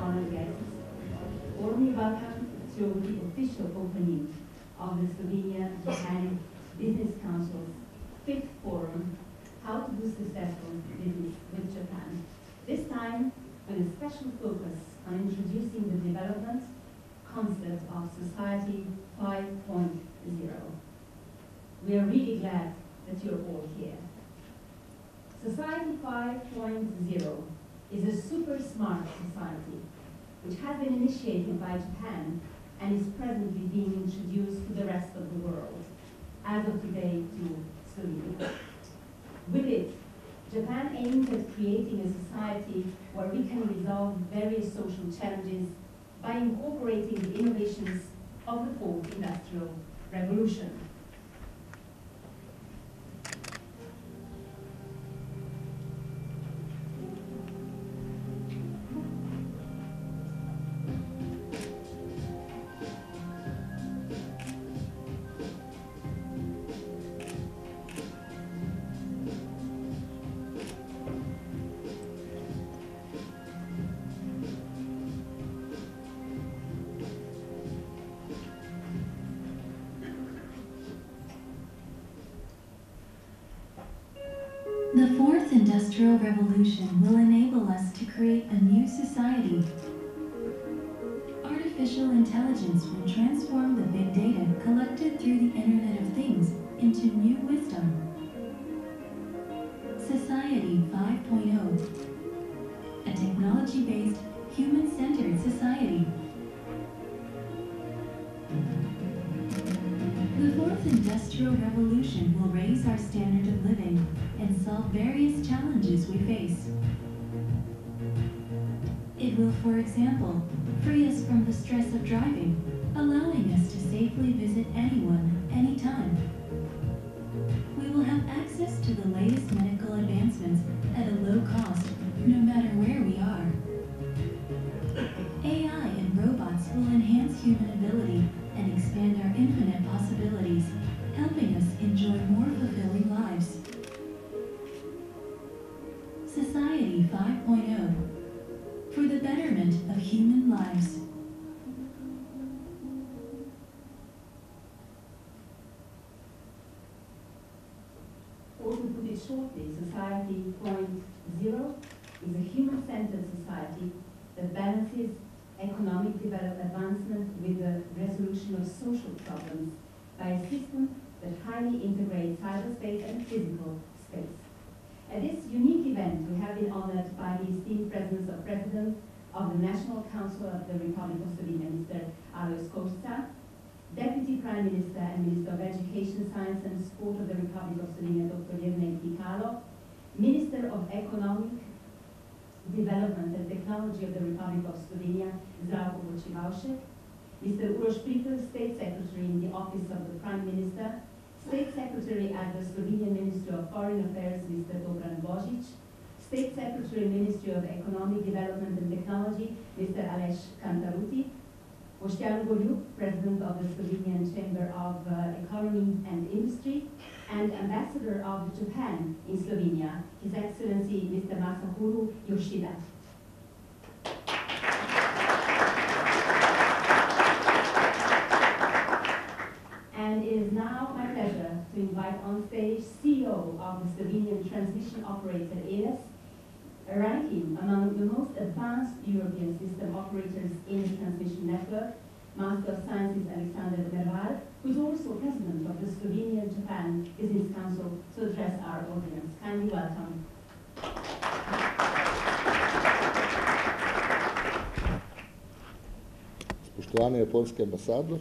honored guests, warmly welcome to the official opening of the Slovenia-Japan Business Council's 5th Forum, How to Do Successful Business with Japan. This time with a special focus on introducing the development concept of Society 5.0. We are really glad that you're all here. Society 5.0 is a super smart society which has been initiated by Japan and is presently being introduced to the rest of the world, as of today to Slovenia. With it, Japan aims at creating a society where we can resolve various social challenges by incorporating the innovations of the 4th Industrial Revolution. The 4th Industrial Revolution will enable us to create a new society. Artificial intelligence will transform the big data collected through the Internet of Things into new wisdom. Society 5.0, a technology-based, human-centered society. The 4th Industrial Revolution will raise our standard of living and solve various challenges we face. It will, for example, free us from the stress of driving, allowing us to safely visit anyone, anytime. We will have access to the latest medical advancements at a low cost, no matter where we are. AI and robots will enhance human ability and expand our infinite possibilities, helping us enjoy more fulfilling lives. Society 5.0, for the betterment of human lives. Or to put it shortly, Society 4.0 is a human-centered society that balances economic advancement with the resolution of social problems by a system that highly integrates cyberspace and physical space. At this unique event, we have been honored by the esteemed presence of President of the National Council of the Republic of Slovenia, Mr. Alojz Koštica, Deputy Prime Minister and Minister of Education, Science and Sport of the Republic of Slovenia, Dr. Jernej Pikalo, Minister of Economic Development and Technology of the Republic of Slovenia, Zdravko Počivalšek, Mr. Uroš Pripel, State Secretary in the Office of the Prime Minister, State Secretary at the Slovenian Ministry of Foreign Affairs, Mr. Dobran Božič, State Secretary, Ministry of Economic Development and Technology, Mr. Aleš Kantaruti, Boštjan Goljub, President of the Slovenian Chamber of Economy and Industry, and Ambassador of Japan in Slovenia, His Excellency Mr. Masahiro Yoshida. And it is now my pleasure to invite on stage CEO of the Slovenian transmission operator ELES, ranking among the most advanced European system operators in the transmission network, Master of Sciences Alexander Merval, who is also President of the Slovenian-Japan Business Council, to address our audience. Kindly welcome. Spoštovani japonski ambasador,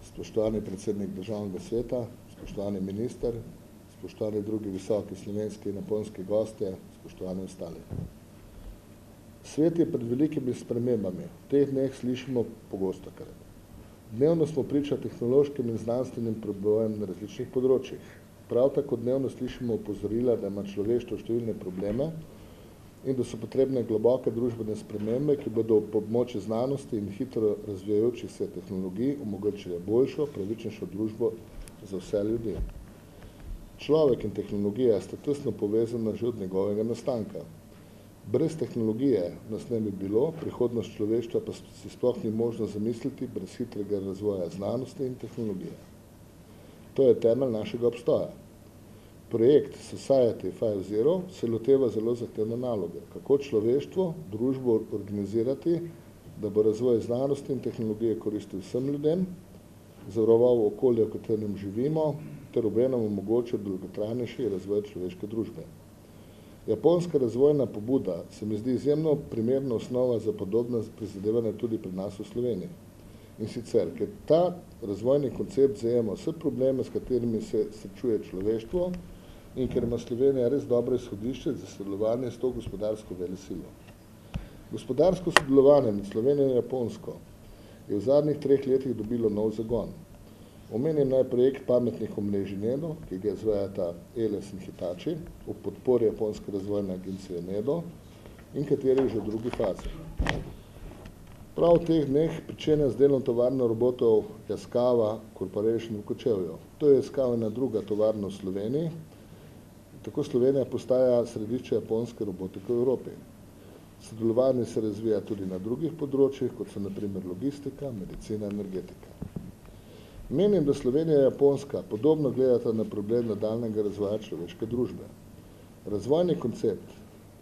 spoštovani predsednik državnega sveta, spoštovani minister, spoštovani drugi visoki slovenski in japonski gostje, spoštovani ostali. Svet je pred velikimi spremembami. V teh dneh slišimo pogosto kar. Dnevno smo priča tehnološkim in znanstvenim prebojem na različnih področjih. Prav tako dnevno slišimo opozorila, da ima človeštvo številne probleme in da so potrebne globoke družbene spremembe, ki bodo po pomoči znanosti in hitro razvijajočih se tehnologij omogočile boljšo, pravičnejšo družbo za vse ljudi. Človek in tehnologija sta tesno povezana že od njegovega nastanka. Brez tehnologije nas ne bi bilo, prihodnost človeštva pa si sploh ni možno zamisliti brez hitrega razvoja znanosti in tehnologije. To je temelj našega obstoja. Projekt Society 5.0 se loteva zelo zahtevne naloge, kako človeštvo, družbo organizirati, da bo razvoj znanosti in tehnologije koristil vsem ljudem, zavaroval okolje, v katerem živimo, ter obenem omogočil dolgotrajnejši razvoj človeške družbe. Japonska razvojna pobuda se mi zdi izjemno primerna osnova za podobna prizadevanja tudi pri nas v Sloveniji. In sicer, ker ta razvojni koncept zajema vse probleme, s katerimi se srečuje človeštvo in ker ima Slovenija res dobro izhodišče za sodelovanje s to gospodarsko velesilo. Gospodarsko sodelovanje med Slovenijo in Japonsko je v zadnjih 3 letih dobilo nov zagon. Omenim naj projekt pametnih omrežij NEDO, ki ga izvajata ELES in Hitachi, v podpori Japonske razvojne agencije NEDO in kateri je že v drugi fazi. Prav v teh dneh pričenja z delom tovarno robotov Yaskawa Corporation v Kočevju. To je Yaskawina druga tovarna v Sloveniji. Tako Slovenija postaja središče japonske robotike v Evropi. Sodelovanje se razvija tudi na drugih področjih, kot so na primer logistika, medicina, energetika. Menim, da Slovenija in Japonska podobno gledata na problem nadaljnjega razvoja človeške družbe. Razvojni koncept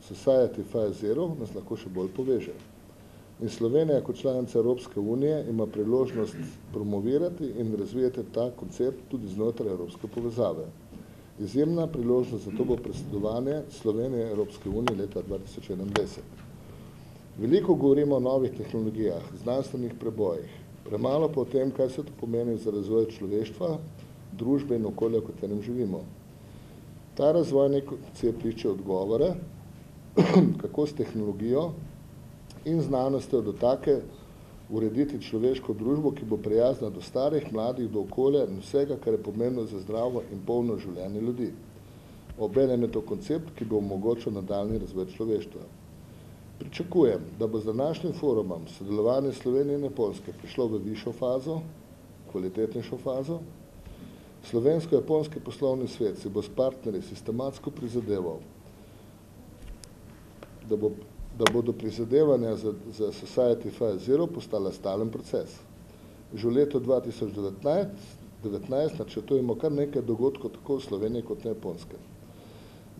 Society 5.0 nas lahko še bolj poveže. In Slovenija kot članica Evropske unije ima priložnost promovirati in razvijati ta koncept tudi znotraj Evropske povezave. Izjemna priložnost za to bo predstavljanje Slovenije Evropske unije leta 2021. Veliko govorimo o novih tehnologijah, znanstvenih prebojih, premalo pa o tem, kaj se to pomeni za razvoj človeštva, družbe in okolja, v katerem živimo. Ta razvojni koncept išče odgovore, kako s tehnologijo in znanostjo do take urediti človeško družbo, ki bo prijazna do starih, mladih, do okolja in vsega, kar je pomembno za zdravo in polno življenje ljudi. Obenem je to koncept, ki bo omogočil nadaljnji razvoj človeštva. Pričakujem, da bo z današnjim forumom sodelovanje Slovenije in Japonske prišlo v višjo fazo, kvalitetnejšo fazo. Slovensko-japonski poslovni svet si bo s partnerji sistematsko prizadeval, da bodo prizadevanja za Society 5.0 postala stalen proces. Že v letu 2019 načrtujemo kar nekaj dogodkov tako v Sloveniji kot na Japonskem.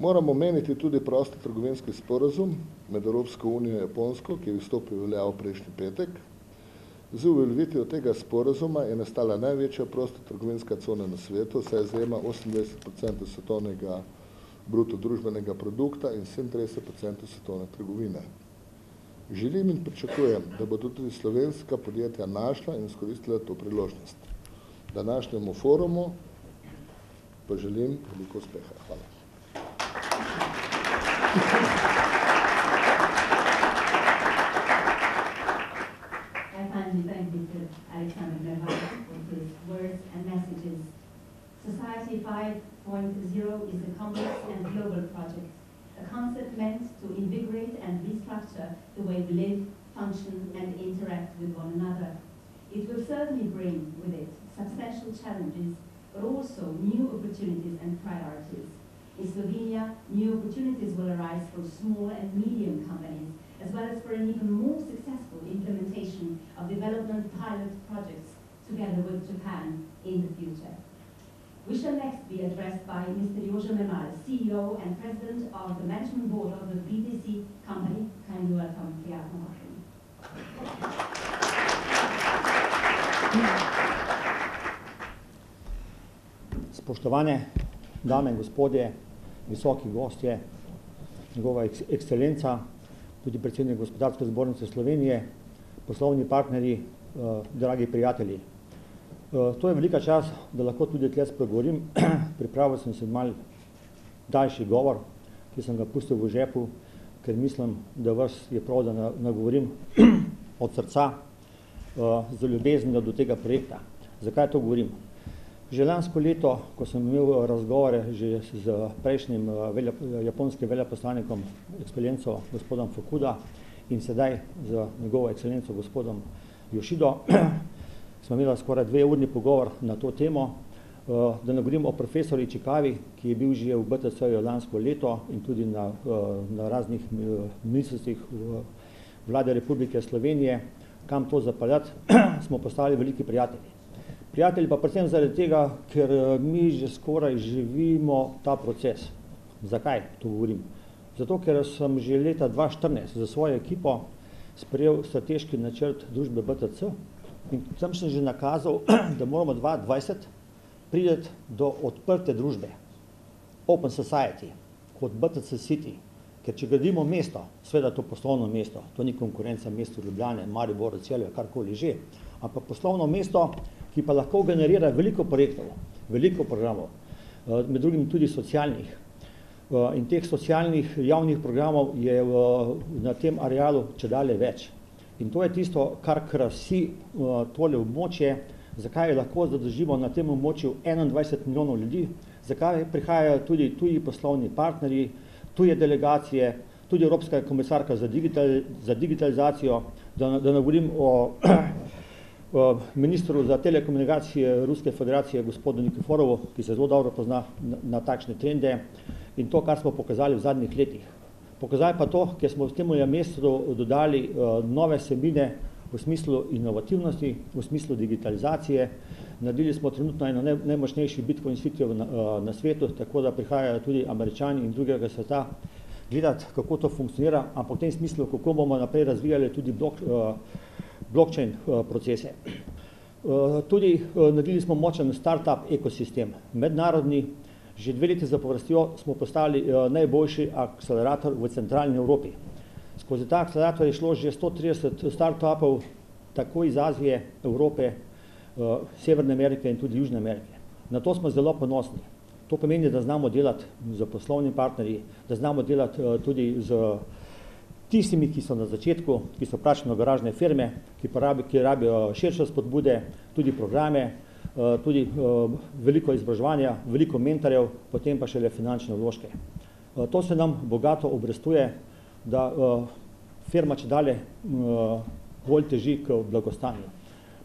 Moramo omeniti tudi prosti trgovinski sporazum med Evropsko unijo in Japonsko, ki je vstopil v veljavo prejšnji petek. Z uveljavitvijo tega sporazuma je nastala največja prosta trgovinska cona na svetu, saj zajema 28% svetovnega bruto družbenega produkta in 37% svetovne trgovine. Želim in pričakujem, da bodo tudi slovenska podjetja našla in izkoristila to priložnost. Današnjemu forumu pa želim veliko uspeha. Hvala. I finally thank Mr. Alexander Mervale for his words and messages. Society 5.0 is a complex and global project, a concept meant to invigorate and restructure the way we live, function, and interact with one another. It will certainly bring with it substantial challenges, but also new opportunities and priorities. In Slovenia, new opportunities will arise for small and medium companies, as well as for an even more successful implementation of development pilot projects together with Japan in the future. We shall next be addressed by Mr. Jože Mervale, CEO and President of the Management Board of the BTC company. Kindly welcome, prijatno vašem. Spoštovane dame in gospodje, visoki gostje, njegova ekscelenca, tudi predsednik Gospodarske zbornice Slovenije, poslovni partnerji, dragi prijatelji. To je velika čast, da lahko tudi tle spregovorim. Pripravil sem se mal daljši govor, ki sem ga pustil v žepu, ker mislim, da vas je prav, da nagovorim od srca z ljubeznijo do tega projekta. Zakaj to govorim? Že lansko leto, ko sem imel razgovore že z prejšnjim japonskim veleposlanikom, ekscelenco gospodom Fukuda in sedaj z njegovo ekscelenco gospodom Yoshido, smo imeli skoraj 2-urni pogovor na to temo. Da ne govorim o profesorju Čikavi, ki je bil že v BTC-ju lansko leto in tudi na raznih ministrstvih Vlade Republike Slovenije, kam to zapeljati, smo postali veliki prijatelji. Prijatelji pa predvsem zaradi tega, ker mi že skoraj živimo ta proces. Zakaj to govorim? Zato, ker sem že leta 2014 za svojo ekipo sprejel strateški načrt družbe BTC in tam sem že nakazal, da moramo 2020 priti do odprte družbe, Open Society, kot BTC City, ker če gradimo mesto, seveda to poslovno mesto, to ni konkurenca mestu Ljubljane, Mariboru, Celju, karkoli že, ampak poslovno mesto, ki pa lahko generira veliko projektov, veliko programov, med drugim tudi socialnih. In teh socialnih javnih programov je na tem arealu čedalje več. In to je tisto, kar krasi tole območje, zakaj lahko zadržimo na tem območju 21 milijonov ljudi, zakaj prihajajo tudi tuji poslovni partnerji, tuje delegacije, tudi Evropska komisarka za digitalizacijo, da ne govorim o ministru za telekomunikacije Ruske federacije, gospodu Nikiforovu, ki se zelo dobro pozna na takšne trende in to, kar smo pokazali v zadnjih letih. Pokazali pa to, ker smo v tem mestu dodali nove vsebine v smislu inovativnosti, v smislu digitalizacije. Naredili smo trenutno eno najmočnejši bitcoin sitijev na svetu, tako da prihajajo tudi Američani in drugega sveta gledati, kako to funkcionira, ampak v tem smislu, kako bomo naprej razvijali tudi blockchain procese. Tudi naredili smo močen startup ekosistem, mednarodni. Že 2 leti zapovrstjo smo postali najboljši akcelerator v centralni Evropi. Skozi ta akcelerator je šlo že 130 startupov, tako iz Azije, Evrope, Severne Amerike in tudi Južne Amerike. Na to smo zelo ponosni. To pomeni, da znamo delati z poslovnimi partnerji, da znamo delati tudi z tistimi, ki so na začetku, ki so praktično garažne firme, ki rabijo širše spodbude, tudi programe, tudi veliko izobraževanja, veliko mentorjev, potem pa šele finančne vložke. To se nam bogato obrestuje, da firma čedalje bolj teži k blagostanju.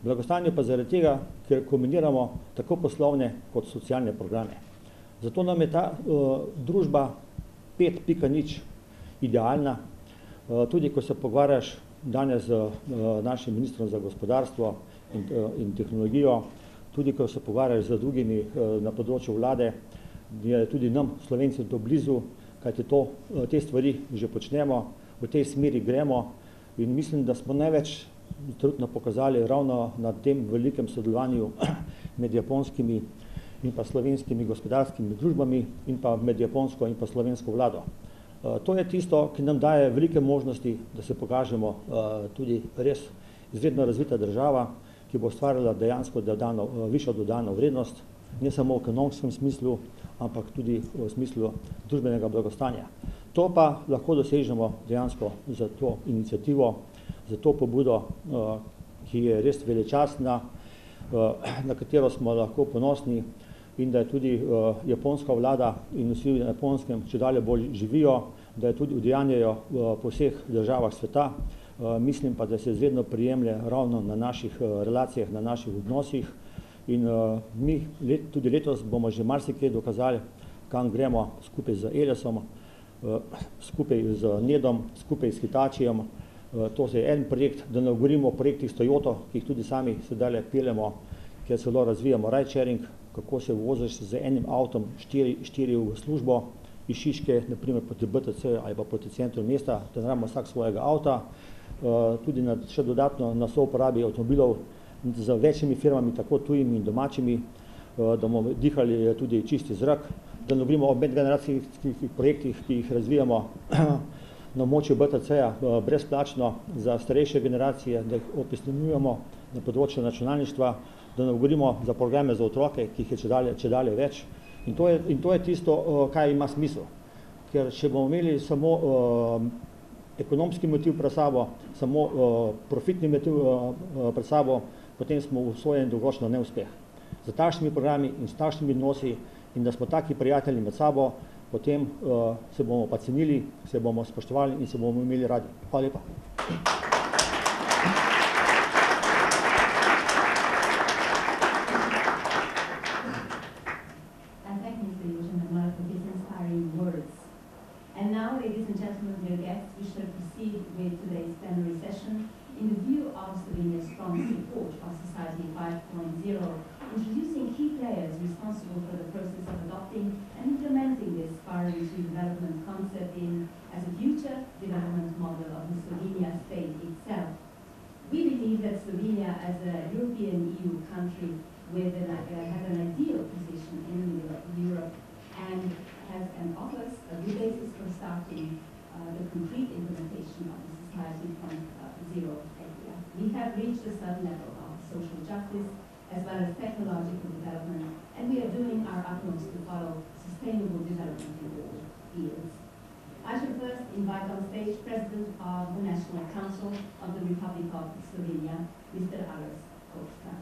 Blagostanju pa zaradi tega, ker kombiniramo tako poslovne kot socialne programe. Zato nam je ta družba 5.0 idealna. Tudi ko se pogovarjaš danes z našim ministrom za gospodarstvo in tehnologijo, tudi ko se pogovarjaš z drugimi na področju vlade, je tudi nam, Slovenci, to blizu, kajti te stvari že počnemo, v tej smeri gremo in mislim, da smo največ trenutno pokazali ravno na tem velikem sodelovanju med japonskimi in pa slovenskimi gospodarskimi družbami in pa med japonsko in pa slovensko vlado. To je tisto, ki nam daje velike možnosti, da se pokažemo tudi res izredno razvita država, ki bo ustvarjala dejansko višjo dodano vrednost, ne samo v ekonomskem smislu, ampak tudi v smislu družbenega blagostanja. To pa lahko dosežemo dejansko za to inicijativo, za to pobudo, ki je res veličastna, na katero smo lahko ponosni in da je tudi japonska vlada in vsi na Japonskem čedalje bolj živijo, da je tudi udejanjajo po vseh državah sveta. Mislim pa, da se izredno prijemlje ravno na naših relacijah, na naših odnosih in mi tudi letos bomo že marsikaj dokazali, kam gremo skupaj z Elesom, skupaj z Nedom, skupaj s Hitachijem. To je en projekt, da ne govorimo o projektih s Toyoto, ki jih tudi sami sedaj peljemo, kjer celo razvijamo ride sharing, kako se voziš z enim avtom 4 v službo iz Šiške, naprimer proti BTC ali pa proti centru mesta, da imamo vsak svojega avta. Tudi še dodatno na souporabi avtomobilov z večjimi firmami, tako tujimi in domačimi, da bomo dihali tudi čisti zrak, da ne govorimo o medgeneracijskih projektih, ki jih razvijamo na območju BTC-ja brezplačno za starejše generacije, da jih opismenjujemo na področju računalništva, da ne govorimo za programe za otroke, ki jih je čedalje več. In to je tisto, kaj ima smisel. Ker če bomo imeli samo ekonomski motiv pred sabo, samo profitni motiv pred sabo, potem smo usvojeni dolgoročno neuspeh. Za takšnimi programi in s takšnimi odnosi in da smo taki prijatelji med sabo, potem se bomo pa cenili, se bomo spoštovali in se bomo imeli radi. Hvala lepa. And now, ladies and gentlemen, dear guests, we shall proceed with today's plenary session in the view of Slovenia's strong support of Society 5.0, introducing key players responsible for the process of adopting and implementing this far-reaching development concept as a future development model of the Slovenia state itself. We believe that Slovenia, as a European EU country has an ideal position in Europe and offers a good basis for starting the complete implementation of the Society 5.0 idea. We have reached a certain level of social justice as well as technological development, and we are doing our utmost to follow sustainable development in all fields. I shall first invite on stage President of the National Council of the Republic of Slovenia, Mr. Aleš Kocka.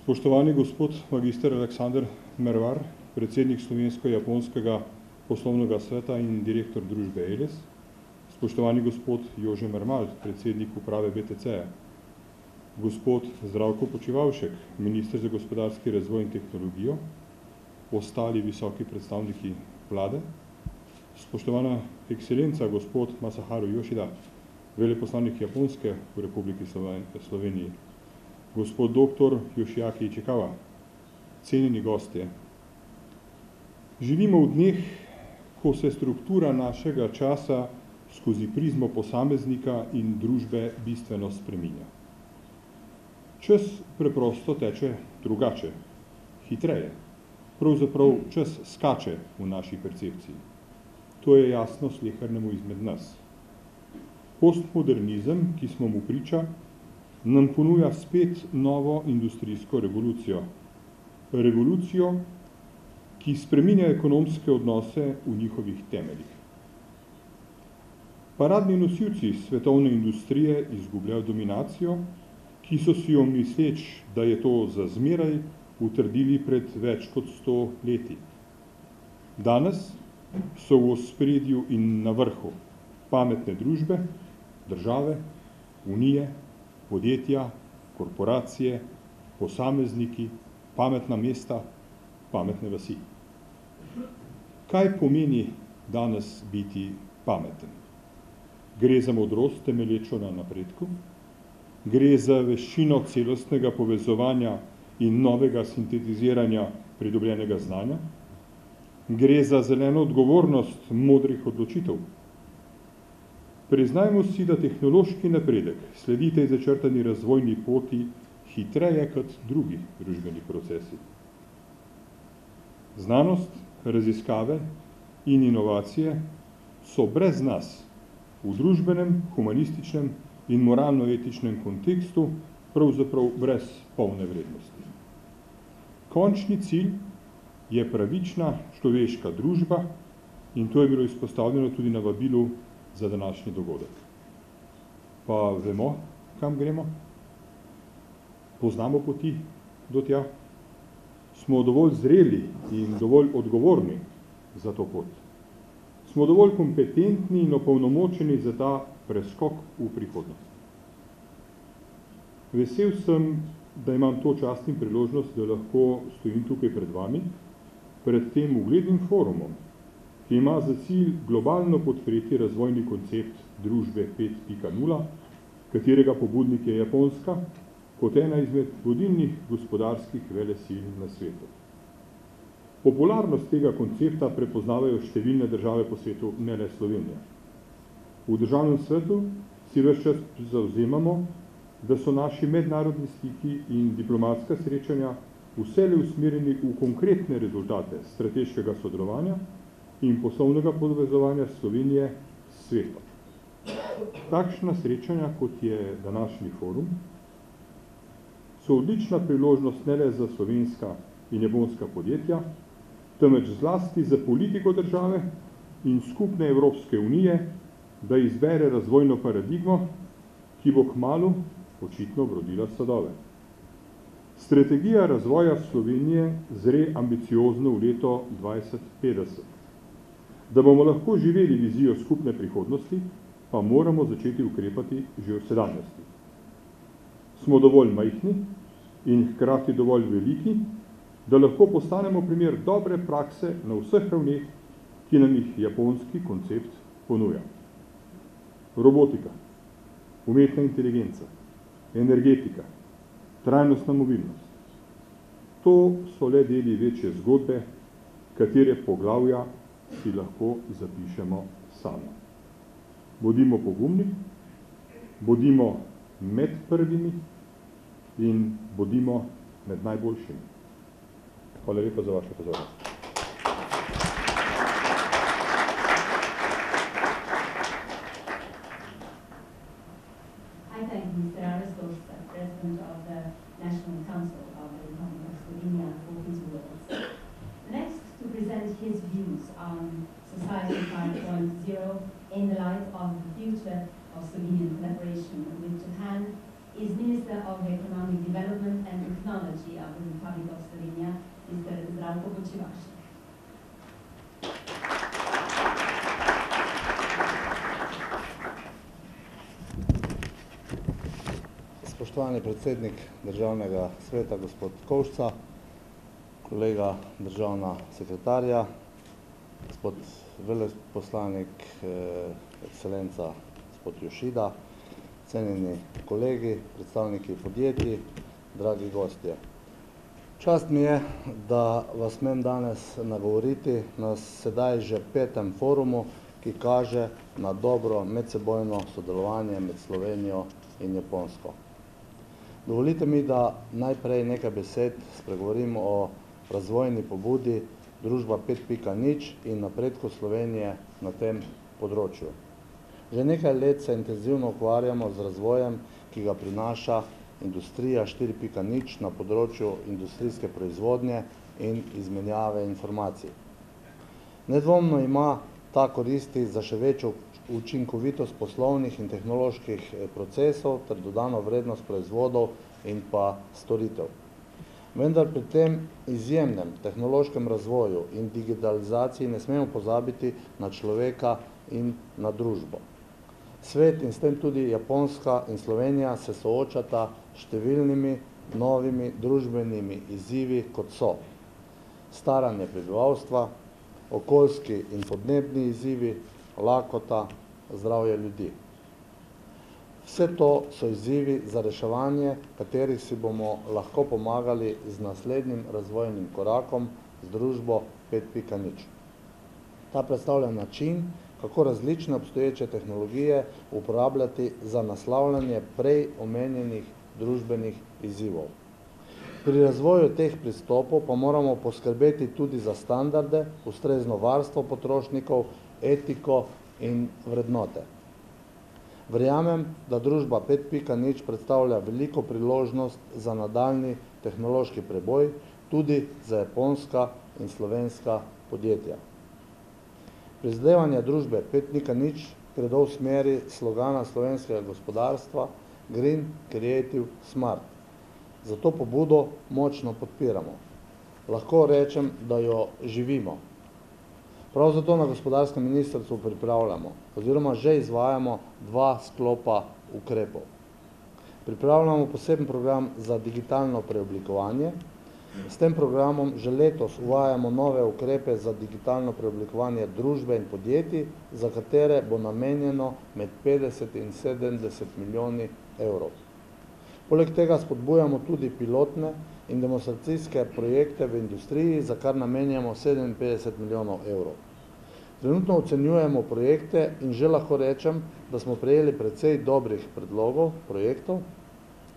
Spoštovani gospod magister Aleksander Mervar, predsednik Slovensko-japonskega poslovnega sveta in direktor družbe ELES, spoštovani gospod Jože Mermal, predsednik uprave BTC, gospod Zdravko Počivalšek, minister za gospodarski razvoj in tehnologijo, ostali visoki predstavniki vlade, spoštovana ekscelenca gospod Masaharu Yoshida, veleposlanik Japonske v Republiki Sloveniji, gospod dr. Yoshiaki Ichikawa, cenjeni gostje. Živimo v dneh, ko se struktura našega časa skozi prizmo posameznika in družbe bistveno spreminja. Čas preprosto teče drugače, hitreje. Pravzaprav čas skače v naši percepciji. To je jasno slehernemu izmed nas. Postmodernizem, ki smo mu priča, nam ponuja spet novo industrijsko revolucijo. Revolucijo, ki spreminja ekonomske odnose v njihovih temeljih. Paradni nosilci svetovne industrije izgubljajo dominacijo, ki so si jo misleč, da je to za zmeraj, utrdili pred več kot 100 leti. Danes so v ospredju in na vrhu pametne družbe, države, unije, podjetja, korporacije, posamezniki, pametna mesta, pametne vasi. Kaj pomeni danes biti pameten? Gre za modrost temelječo na napredku, gre za veščino celostnega povezovanja in novega sintetiziranja pridobljenega znanja, gre za zeleno odgovornost modrih odločitev. Priznajmo si, da tehnološki napredek sledi tej začrtani razvojni poti hitreje kot drugi družbeni procesi. Znanost, raziskave in inovacije so brez nas v družbenem, humanističnem in moralno-etičnem kontekstu pravzaprav brez polne vrednosti. Končni cilj je pravična človeška družba in to je bilo izpostavljeno tudi na vabilu za današnji dogodek. Pa vemo, kam gremo? Poznamo poti do tja? Smo dovolj zreli in dovolj odgovorni za to pot? Smo dovolj kompetentni in opolnomočeni za ta preskok v prihodnost? Vesel sem, da imam to čast in priložnost, da lahko stojim tukaj pred vami, pred tem uglednim forumom, ki ima za cilj globalno podpreti razvojni koncept družbe 5.0, katerega pobudnik je Japonska, kot ena izmed vodilnih gospodarskih velesil na svetu. Popularnost tega koncepta prepoznavajo številne države po svetu, ne le Slovenija. V državnem svetu si ves čas zavzemamo, da so naši mednarodni stiki in diplomatska srečanja vselej usmerjeni v konkretne rezultate strateškega sodelovanja in poslovnega povezovanja Slovenije s svetom. Takšna srečanja, kot je današnji forum, so odlična priložnost ne le za slovenska in japonska podjetja, temveč zlasti za politiko države in skupne Evropske unije, da izbere razvojno paradigmo, ki bo kmalu očitno obrodila sadove. Strategija razvoja Slovenije zre ambiciozno v leto 2050. Da bomo lahko živeli vizijo skupne prihodnosti, pa moramo začeti ukrepati že v sedanjosti. Smo dovolj majhni in hkrati dovolj veliki, da lahko postanemo primer dobre prakse na vseh ravneh, ki nam jih japonski koncept ponuja. Robotika, umetna inteligenca, energetika, trajnostna mobilnost. To so le deli večje zgodbe, katere poglavja si lahko zapišemo sami. Bodimo pogumni, bodimo med prvimi in bodimo med najboljšimi. Hvala lepa za vašo pozornost. I thank Mr. Aristos, President of the National Council of the Republic of Slovenia, for his words. Next, to present his views on Society 5.0 in the light of the future of Slovenian collaboration with Japan is Minister of Economic Development and Technology of the Republic of Slovenia, Mr. Zdravko Počivalšek. Spoštovani predsednik državnega sveta, gospod Kovšca, kolega državna sekretarja, gospod veleposlanik, ekscelenca gospod Jošida, cenjeni kolegi, predstavniki podjetij, dragi gostje. Čast mi je, da vas smem danes nagovoriti na sedaj že 5. forumu, ki kaže na dobro medsebojno sodelovanje med Slovenijo in Japonsko. Dovolite mi, da najprej nekaj besed spregovorim o razvojni pobudi Družba 5.0 in napredku Slovenije na tem področju. Že nekaj let se intenzivno ukvarjamo z razvojem, ki ga prinaša industrija 4.0 na področju industrijske proizvodnje in izmenjave informacij. Nedvomno ima ta koristi za še večjo učinkovitost poslovnih in tehnoloških procesov ter dodano vrednost proizvodov in pa storitev. Vendar pri tem izjemnem tehnološkem razvoju in digitalizaciji ne smemo pozabiti na človeka in na družbo. Svet in s tem tudi Japonska in Slovenija se soočata številnimi novimi družbenimi izzivi, kot so staranje prebivalstva, okoljski in podnebni izzivi, lakota, zdravje ljudi. Vse to so izzivi za reševanje, katerih si bomo lahko pomagali z naslednjim razvojnim korakom z družbo 5.0. Ta predstavlja način, kako različne obstoječe tehnologije uporabljati za naslavljanje prej omenjenih družbenih izzivov. Pri razvoju teh pristopov pa moramo poskrbeti tudi za standarde, ustrezno varstvo potrošnikov, etiko in vrednote. Verjamem, da družba 5.0 predstavlja veliko priložnost za nadaljnji tehnološki preboj, tudi za japonska in slovenska podjetja. Prizadevanja družbe 5.0 gredo v smeri slogana slovenskega gospodarstva Green, Creative, Smart. Zato pobudo močno podpiramo. Lahko rečem, da jo živimo. Prav zato na gospodarskem ministrstvu pripravljamo oziroma že izvajamo 2 sklopa ukrepov. Pripravljamo poseben program za digitalno preoblikovanje. S tem programom že letos uvajamo nove ukrepe za digitalno preoblikovanje družbe in podjetij, za katere bo namenjeno med 50 in 70 milijoni evrov. Poleg tega spodbujamo tudi pilotne in demonstracijske projekte v industriji, za kar namenjamo 57 milijonov evrov. Trenutno ocenjujemo projekte in že lahko rečem, da smo prejeli precej dobrih predlogov projektov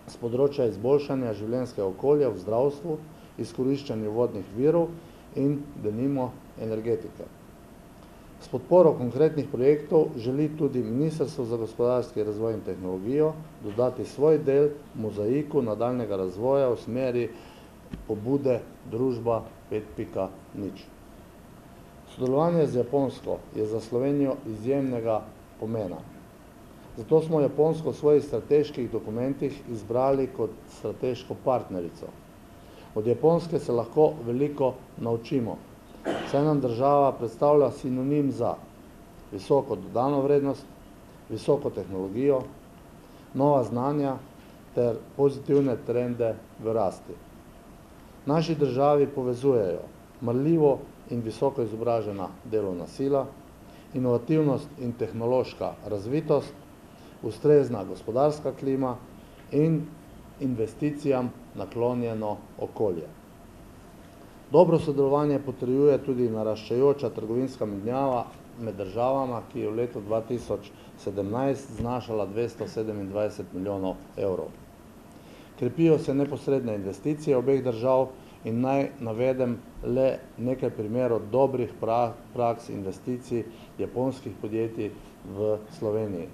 z področja izboljšanja življenjskega okolja v zdravstvu, izkoriščanju vodnih virov in denimo energetike. S podporo konkretnih projektov želi tudi Ministrstvo za gospodarski razvoj in tehnologijo dodati svoj del mozaiku nadaljnjega razvoja v smeri pobude družba 5.0. Sodelovanje z Japonsko je za Slovenijo izjemnega pomena. Zato smo Japonsko v svojih strateških dokumentih izbrali kot strateško partnerico. Od Japonske se lahko veliko naučimo, saj nam država predstavlja sinonim za visoko dodano vrednost, visoko tehnologijo, nova znanja ter pozitivne trende v rasti. Naši državi povezujejo marljivo in visoko izobražena delovna sila, inovativnost in tehnološka razvitost, ustrezna gospodarska klima in investicijam naklonjeno okolje. Dobro sodelovanje potrjuje tudi naraščajoča trgovinska menjava med državama, ki je v letu 2017 znašala 227 milijonov evrov. Krepijo se neposredne investicije obeh držav in naj navedem le nekaj primerov dobrih praks investicij japonskih podjetij v Sloveniji.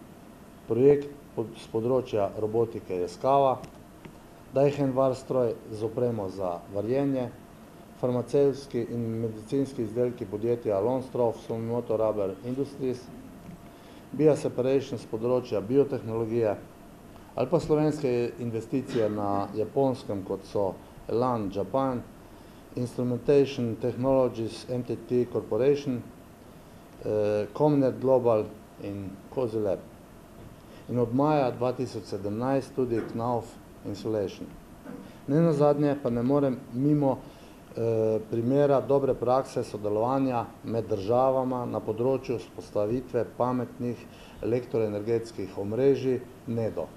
Projekt z področja robotike je Skava, Daihen Varstroj z opremo za varjenje, farmacevtski in medicinski izdelki podjetja Lonstrof, Sumitomo Rubber Industries, Bio Separation z področja biotehnologije ali pa slovenske investicije na Japonskem, kot so Elan Japan, Instrumentation Technologies MTT Corporation, Comnet Global in Cozy Lab. In od maja 2017 tudi Knauf Insulation. Nenazadnje pa ne morem mimo primera dobre prakse sodelovanja med državama na področju vzpostavitve pametnih elektroenergetskih omrežij NEDO.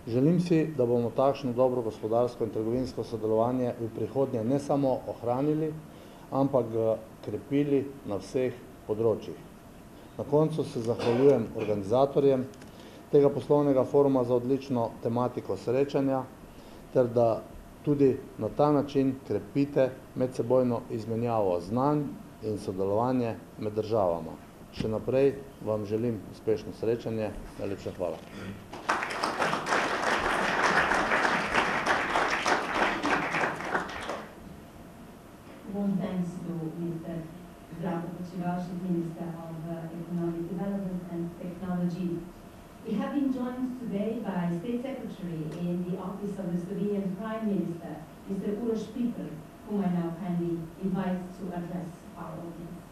Želim si, da bomo takšno dobro gospodarsko in trgovinsko sodelovanje v prihodnje ne samo ohranili, ampak ga krepili na vseh področjih. Na koncu se zahvaljujem organizatorjem tega poslovnega foruma za odlično tematiko srečanja, ter da tudi na ta način krepite medsebojno izmenjavo znanj in sodelovanje med državama. Še naprej vam želim uspešno srečanje. Najlepša hvala. Warm thanks to Mr. Minister of Economic Development and Technology. We have been joined today by State Secretary in the Office of the Slovenian Prime Minister, Mr. Uroš Pipel, whom I now kindly invite to address our audience.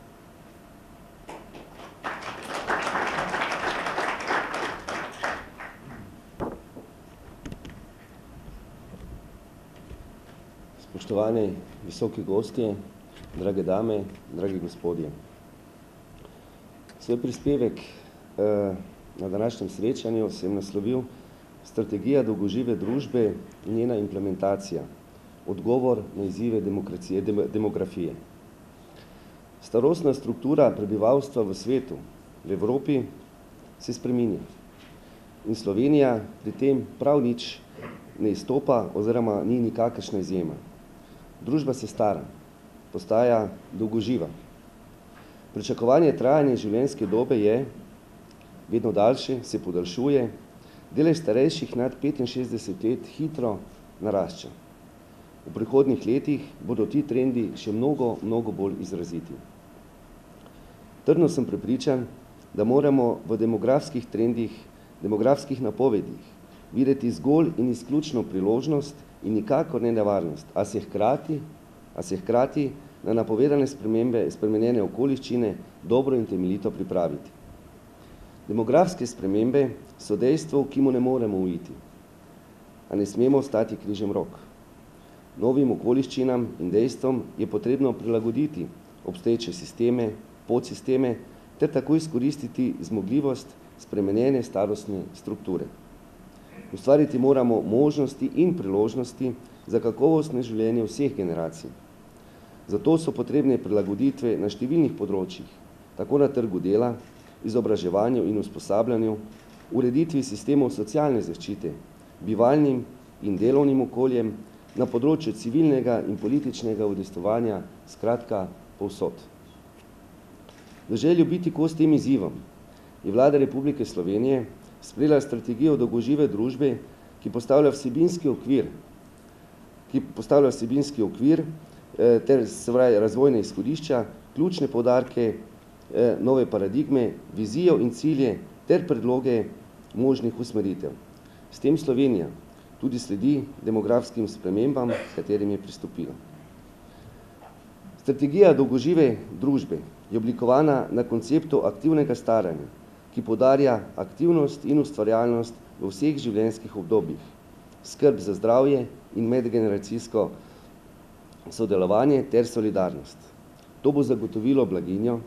Spoštovani visoki gostje, drage dame, dragi gospodje. Svoj prispevek na današnjem srečanju sem naslovil Strategija dolgožive družbe in njena implementacija, odgovor na izzive demografije. Starostna struktura prebivalstva v svetu, v Evropi, se spreminja. In Slovenija pri tem prav nič ne izstopa oziroma ni nikakršna izjema. Družba se stara, postaja dolgoživa. Pričakovanje trajanja življenjske dobe je vedno daljše, se podaljšuje, delež starejših nad 65 let hitro narašča. V prihodnjih letih bodo ti trendi še mnogo bolj izraziti. Trdno sem prepričan, da moramo v demografskih trendih, demografskih napovedih videti zgolj in izključno priložnost in nikakor ne nevarnost, a se hkrati na napovedane spremenjene okoliščine dobro in temeljito pripraviti. Demografske spremembe so dejstvo, ki mu ne moremo uiti, a ne smemo ostati križem rok. Novim okoliščinam in dejstvom je potrebno prilagoditi obstoječe sisteme, podsisteme ter tako izkoristiti zmogljivost spremenjene starostne strukture. Ustvariti moramo možnosti in priložnosti za kakovostne življenje vseh generacij. Zato so potrebne prilagoditve na številnih področjih, tako na trgu dela, izobraževanju in usposabljanju, ureditvi sistemov socialne zaščite, bivalnim in delovnim okoljem, na področju civilnega in političnega udejstvovanja, skratka povsod. V željo biti kos tem izzivom je Vlada Republike Slovenije sprejela strategijo dolgožive družbe, ki postavlja vsebinski okvir ter razvojne izhodišča, ključne poudarke, nove paradigme, vizijo in cilje ter predloge možnih usmeritev. S tem Slovenija tudi sledi demografskim spremembam, s katerim je pristopila. Strategija dolgožive družbe je oblikovana na konceptu aktivnega staranja, ki podarja aktivnost in ustvarjalnost v vseh življenjskih obdobjih, skrb za zdravje in medgeneracijsko sodelovanje ter solidarnost. To bo zagotovilo blaginjo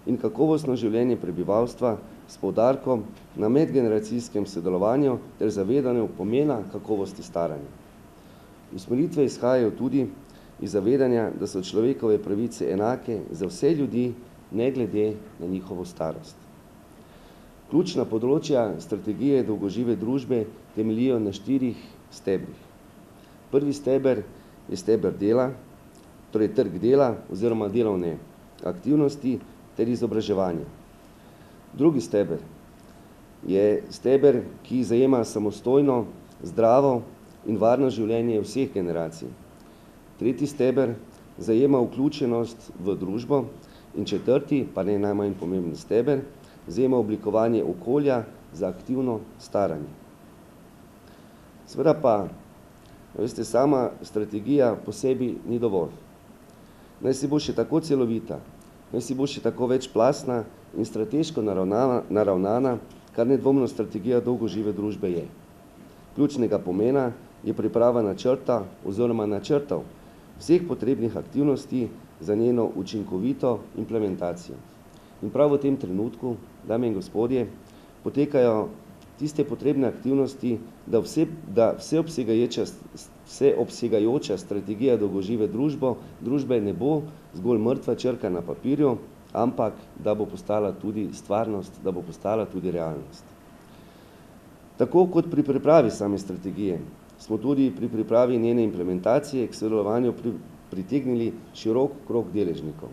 in kakovostno življenje prebivalstva s poudarkom na medgeneracijskem sodelovanju ter zavedanju pomena kakovosti staranja. Usmeritve izhajajo tudi iz zavedanja, da so človekove pravice enake za vse ljudi, ne glede na njihovo starost. Ključna področja strategije dolgožive družbe temeljijo na 4 stebrih. Prvi steber je steber dela, torej trg dela oziroma delovne aktivnosti ter izobraževanja. Drugi steber je steber, ki zajema samostojno, zdravo in varno življenje vseh generacij. Tretji steber zajema vključenost v družbo in četrti, pa ne najmanj pomemben steber, zajema oblikovanje okolja za aktivno staranje. Seveda pa, veste, sama strategija po sebi ni dovolj. Naj si bo še tako celovita, naj si bo še tako večplastna in strateško naravnana, kar nedvomno strategija dolgožive družbe je. Ključnega pomena je priprava načrta oziroma načrtov vseh potrebnih aktivnosti za njeno učinkovito implementacijo. In prav v tem trenutku, dame in gospodje, potekajo tiste potrebne aktivnosti, da vseobsegajoča strategija dolgožive družbe ne bo zgolj mrtva črka na papirju, ampak da bo postala tudi stvarnost, da bo postala tudi realnost. Tako kot pri pripravi same strategije, smo tudi pri pripravi njene implementacije k sodelovanju pritegnili širok krog deležnikov.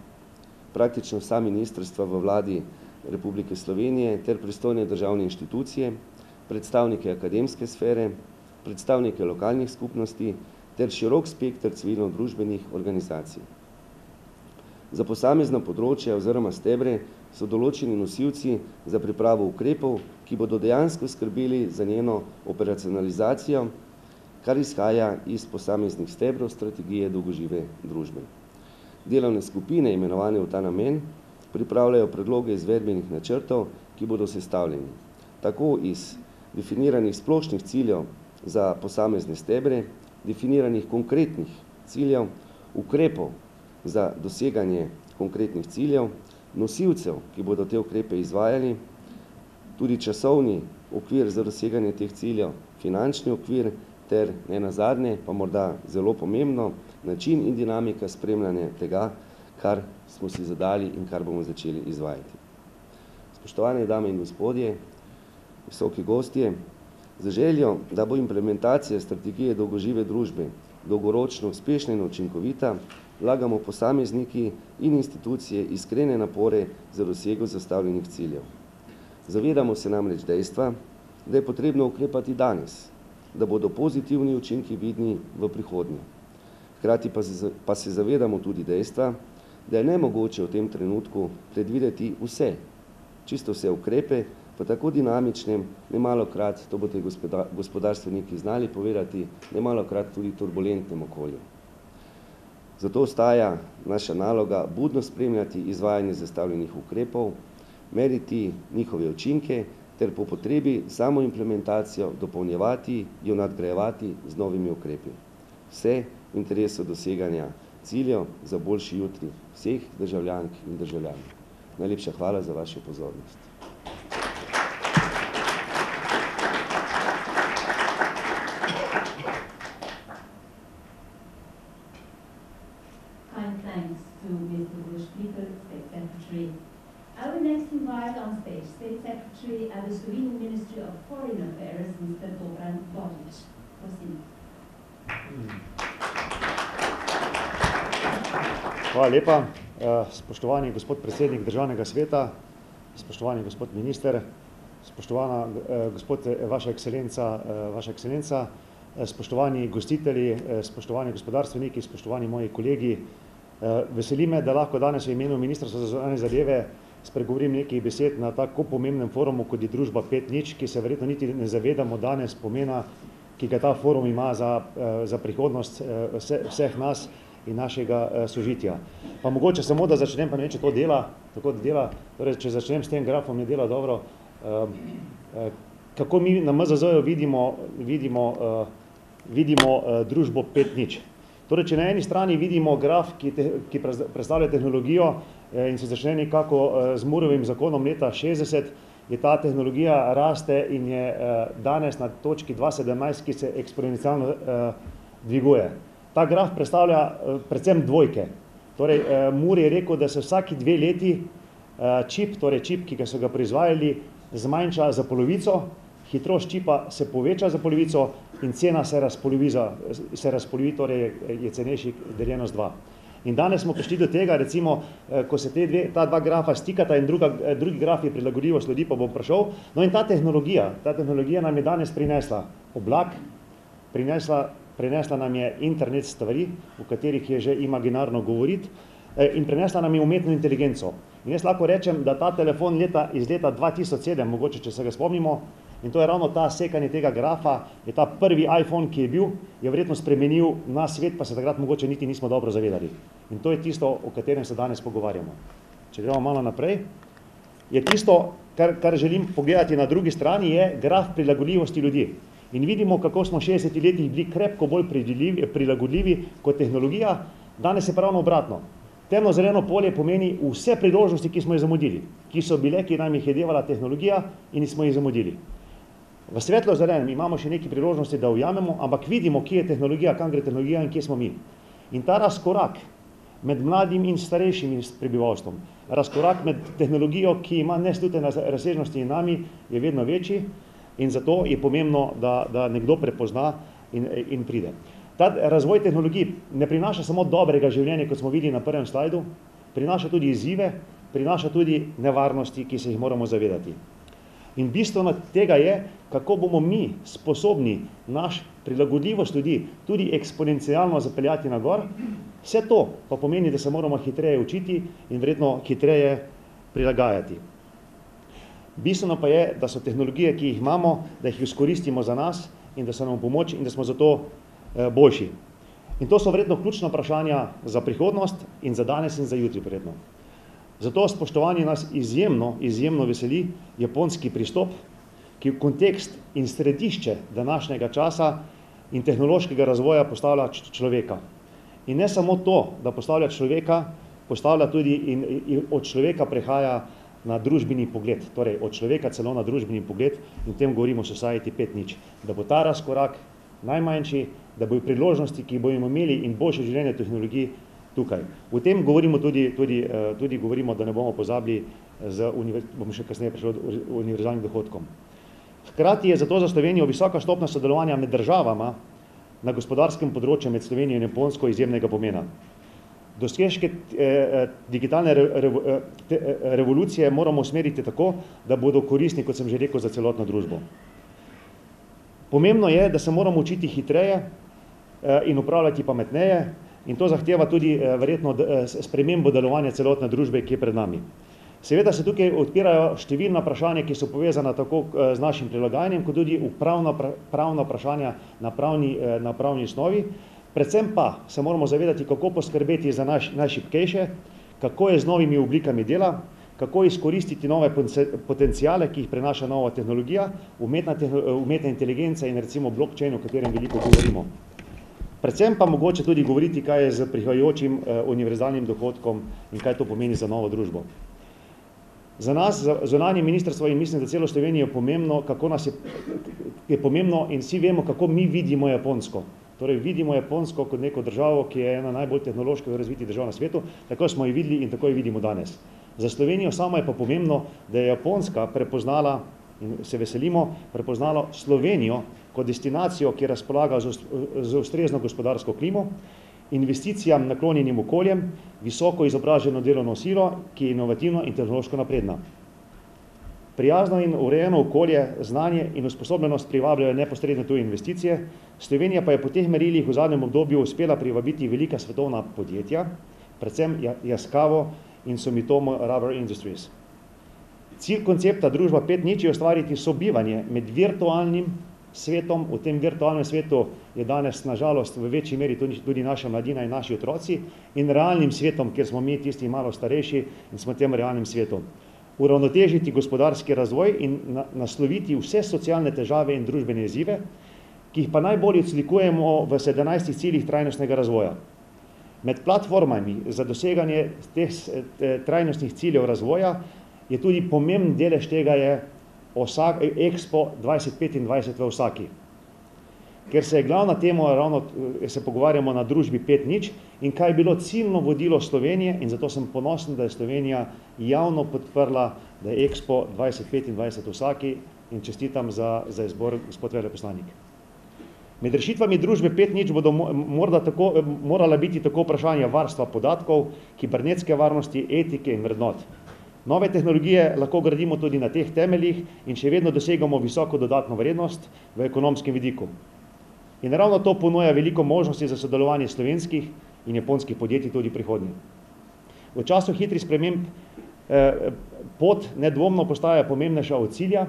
Praktično vsa ministrstva v vladi Republike Slovenije ter pristojne državne inštitucije, predstavnike akademske sfere, predstavnike lokalnih skupnosti ter širok spekter civilno-družbenih organizacij. Za posamezna področja oziroma stebre so določeni nosilci za pripravo ukrepov, ki bodo dejansko skrbeli za njeno operacionalizacijo, kar izhaja iz posameznih stebrov strategije dolgožive družbe. Delovne skupine, imenovane v ta namen, pripravljajo predloge izvedbenih načrtov, ki bodo sestavljeni tako iz definiranih splošnih ciljev za posamezne stebre, definiranih konkretnih ciljev, ukrepov za doseganje konkretnih ciljev, nosilcev, ki bodo te ukrepe izvajali, tudi časovni okvir za doseganje teh ciljev, finančni okvir ter nenazadnje, pa morda zelo pomembno, način in dinamika spremljanja tega, kar smo si zadali in kar bomo začeli izvajati. Spoštovane dame in gospodje, visoki gostje, za željo, da bo implementacija strategije dolgožive družbe dolgoročno uspešna in učinkovita, vlagamo posamezniki in institucije iskrene napore za dosego zastavljenih ciljev. Zavedamo se namreč dejstva, da je potrebno ukrepati danes, da bodo pozitivni učinki vidni v prihodnje. Hkrati pa se zavedamo tudi dejstva, da je nemogoče v tem trenutku predvideti vse, čisto vse ukrepe, pa tako dinamičnem, nemalokrat, to boste gospodarstveniki znali povedati, nemalokrat tudi turbulentnem okolju. Zato ostaja naša naloga budno spremljati izvajanje zastavljenih ukrepov, meriti njihove učinke ter po potrebi samo implementacijo dopolnjevati, jo nadgrajevati z novimi ukrepi. Vse v interesu doseganja ciljev za boljši jutri vseh državljank in državljanov. Najlepša hvala za vašo pozornost. I will next invite on stage State Secretary at the Slovenian Ministry of Foreign Affairs, Mr. Dogodek. Prosim. Hvala lepa. Spoštovani gospod predsednik Državnega sveta, spoštovani gospod minister, spoštovana gospod Vaša ekscelenca, spoštovani gostitelji, spoštovani gospodarstveniki, spoštovani moji kolegi. Veseli me, da lahko danes v imenu Ministrstva za zunanje zadeve spregovorim nekaj besed na tako pomembnem forumu, kot je Družba 5.0, ki se verjetno niti ne zavedamo danes pomena, ki ga ta forum ima za prihodnost vseh nas in našega sožitja. Pa mogoče samo, da začnem, pa ne vem, če to dela, tako da dela, torej, če začnem s tem grafom, je dela dobro, kako mi na MZZ-ju vidimo družbo 5.0. Torej, če na eni strani vidimo graf, ki predstavlja tehnologijo in se začne nekako z Moorovim zakonom leta 60, je ta tehnologija raste in je danes na točki 2.17, ki se eksponencialno dviguje. Ta graf predstavlja predvsem dvojke. Torej, Moore je rekel, da se vsaki 2 leti čip, ki ga so ga proizvajali, zmanjša za polovico, hitrost čipa se poveča za polovico in cena se razpolovi, torej je cenejši deljeno z 2. In danes smo prišli do tega, recimo, ko se ta dva grafa stikata in drugi graf je prilagodljivost ljudi, pa bom prišel. No in ta tehnologija nam je danes prinesla oblak, prinesla nam je internet stvari, v katerih je že imaginarno govoriti, in prinesla nam je umetno inteligenco. In jaz lahko rečem, da ta telefon iz leta 2007, mogoče če se ga spomnimo, in to je ravno ta sekanje tega grafa, je ta prvi iPhone, ki je bil, je verjetno spremenil na svet, pa se takrat mogoče niti nismo dobro zavedali. In to je tisto, o katerem se danes pogovarjamo. Če gremo malo naprej, je tisto, kar želim pogledati na drugi strani, je graf prilagodljivosti ljudi. In vidimo, kako smo v 60 letih bili krepko bolj prilagodljivi kot tehnologija, danes je pravno obratno. Temno-zeleno polje pomeni vse priložnosti, ki smo jih zamudili, ki so bile, ki nam jih je devala tehnologija in smo jih zamudili. V svetlo-zelenem imamo še nekaj priložnosti, da ujamemo, ampak vidimo, kje je tehnologija, kam gre tehnologija in kje smo mi. In ta razkorak med mladim in starejšim prebivalstvom, razkorak med tehnologijo, ki ima neslutene razsežnosti in nami, je vedno večji in zato je pomembno, da nekdo prepozna in pride. Ta razvoj tehnologij ne prinaša samo dobrega življenja, kot smo videli na prvem slajdu, prinaša tudi izzive, prinaša tudi nevarnosti, ki se jih moramo zavedati. In bistveno tega je, kako bomo mi sposobni naš prilagodljivost ljudi tudi eksponencialno zapeljati na gor. Vse to pa pomeni, da se moramo hitreje učiti in verjetno hitreje prilagajati. Bistveno pa je, da so tehnologije, ki jih imamo, da jih izkoristimo za nas in da so nam v pomoč in da smo zato boljši. In to so verjetno ključna vprašanja za prihodnost in za danes in za jutri verjetno. Zato, spoštovani, nas izjemno veseli japonski pristop, ki v kontekst in središče današnjega časa in tehnološkega razvoja postavlja človeka. In ne samo to, da postavlja človeka, postavlja tudi in od človeka prehaja na družbeni pogled, torej od človeka celo na družbeni pogled in v tem govorimo Society 5.0, da bo ta razkorak najmanjši, da bojo priložnosti, ki bomo imeli in boljše življenje tehnologij tukaj. V tem govorimo tudi govorimo, da ne bomo pozabili bomo še kasneje prišli univerzalnim dohodkom. Hkrati je zato za Slovenijo visoka stopnja sodelovanja med državama na gospodarskem področju med Slovenijo in Japonsko izjemnega pomena. Dosežke digitalne revolucije moramo usmeriti tako, da bodo koristni, kot sem že rekel, za celotno družbo. Pomembno je, da se moramo učiti hitreje in upravljati pametneje in to zahteva tudi verjetno spremembo delovanja celotne družbe, ki je pred nami. Seveda se tukaj odpirajo številna vprašanja, ki so povezana tako z našim prilagajanjem, kot tudi pravna vprašanja na pravni osnovi. Predvsem pa se moramo zavedati, kako poskrbeti za najšibkejše, kako je z novimi oblikami dela, kako izkoristiti nove potencijale, ki jih prenaša nova tehnologija, umetna inteligenca in recimo blockchain, o katerem veliko govorimo. Predvsem pa mogoče tudi govoriti, kaj je z prihajajočim univerzalnim dohodkom in kaj to pomeni za novo družbo. Za nas, za zunanje ministrstvo in mislim, da celo Slovenijo je pomembno in vsi vemo, kako mi vidimo Japonsko. Torej vidimo Japonsko kot neko državo, ki je ena najbolj tehnološko razvitih držav na svetu, tako smo jo videli in tako jo vidimo danes. Za Slovenijo samo je pa pomembno, da je Japonska prepoznala, in se veselimo, prepoznala Slovenijo kot destinacijo, ki razpolaga z ustrezno gospodarsko klimo, investicijam naklonjenim okoljem, visoko izobraženo delovno silo, ki je inovativno in tehnološko napredna. Prijazno in urejeno okolje, znanje in usposobljenost privabljajo neposredne tuje investicije, Slovenija pa je po teh merilih v zadnjem obdobju uspela privabiti velika svetovna podjetja, predvsem Yaskawa in Sumitomo Rubber Industries. Cilj koncepta Družba 5.0 je ustvariti sobivanje med virtualnim svetom, v tem virtualnem svetu je danes nažalost v večji meri tudi naša mladina in naši otroci, in realnim svetom, kjer smo mi tisti malo starejši in smo tem realnim svetom. uravnotežiti gospodarski razvoj in nasloviti vse socialne težave in družbene izzive, ki jih pa najbolje odslikujemo v 17 ciljih trajnostnega razvoja. Med platformami za doseganje teh trajnostnih ciljev razvoja je tudi pomemben delež tega je Expo 2025 v Osaki. Ker se je glavna tema, ravno se pogovarjamo na družbi 5.0 in kaj je bilo ciljno vodilo Slovenije in zato sem ponosen, da je Slovenija javno podprla, da je Expo 2025 v Osaki in čestitam za izbor, gospod veleposlanik. Med rešitvami družbe 5.0 bodo morala biti tako vprašanja varstva podatkov, kibernetske varnosti, etike in vrednot. Nove tehnologije lahko gradimo tudi na teh temeljih in še vedno dosegamo visoko dodatno vrednost v ekonomskem vidiku. In ravno to ponuja veliko možnosti za sodelovanje slovenskih in japonskih podjetij tudi prihodnje. V času hitrih sprememb pot nedvomno postaja pomembnejša od cilja,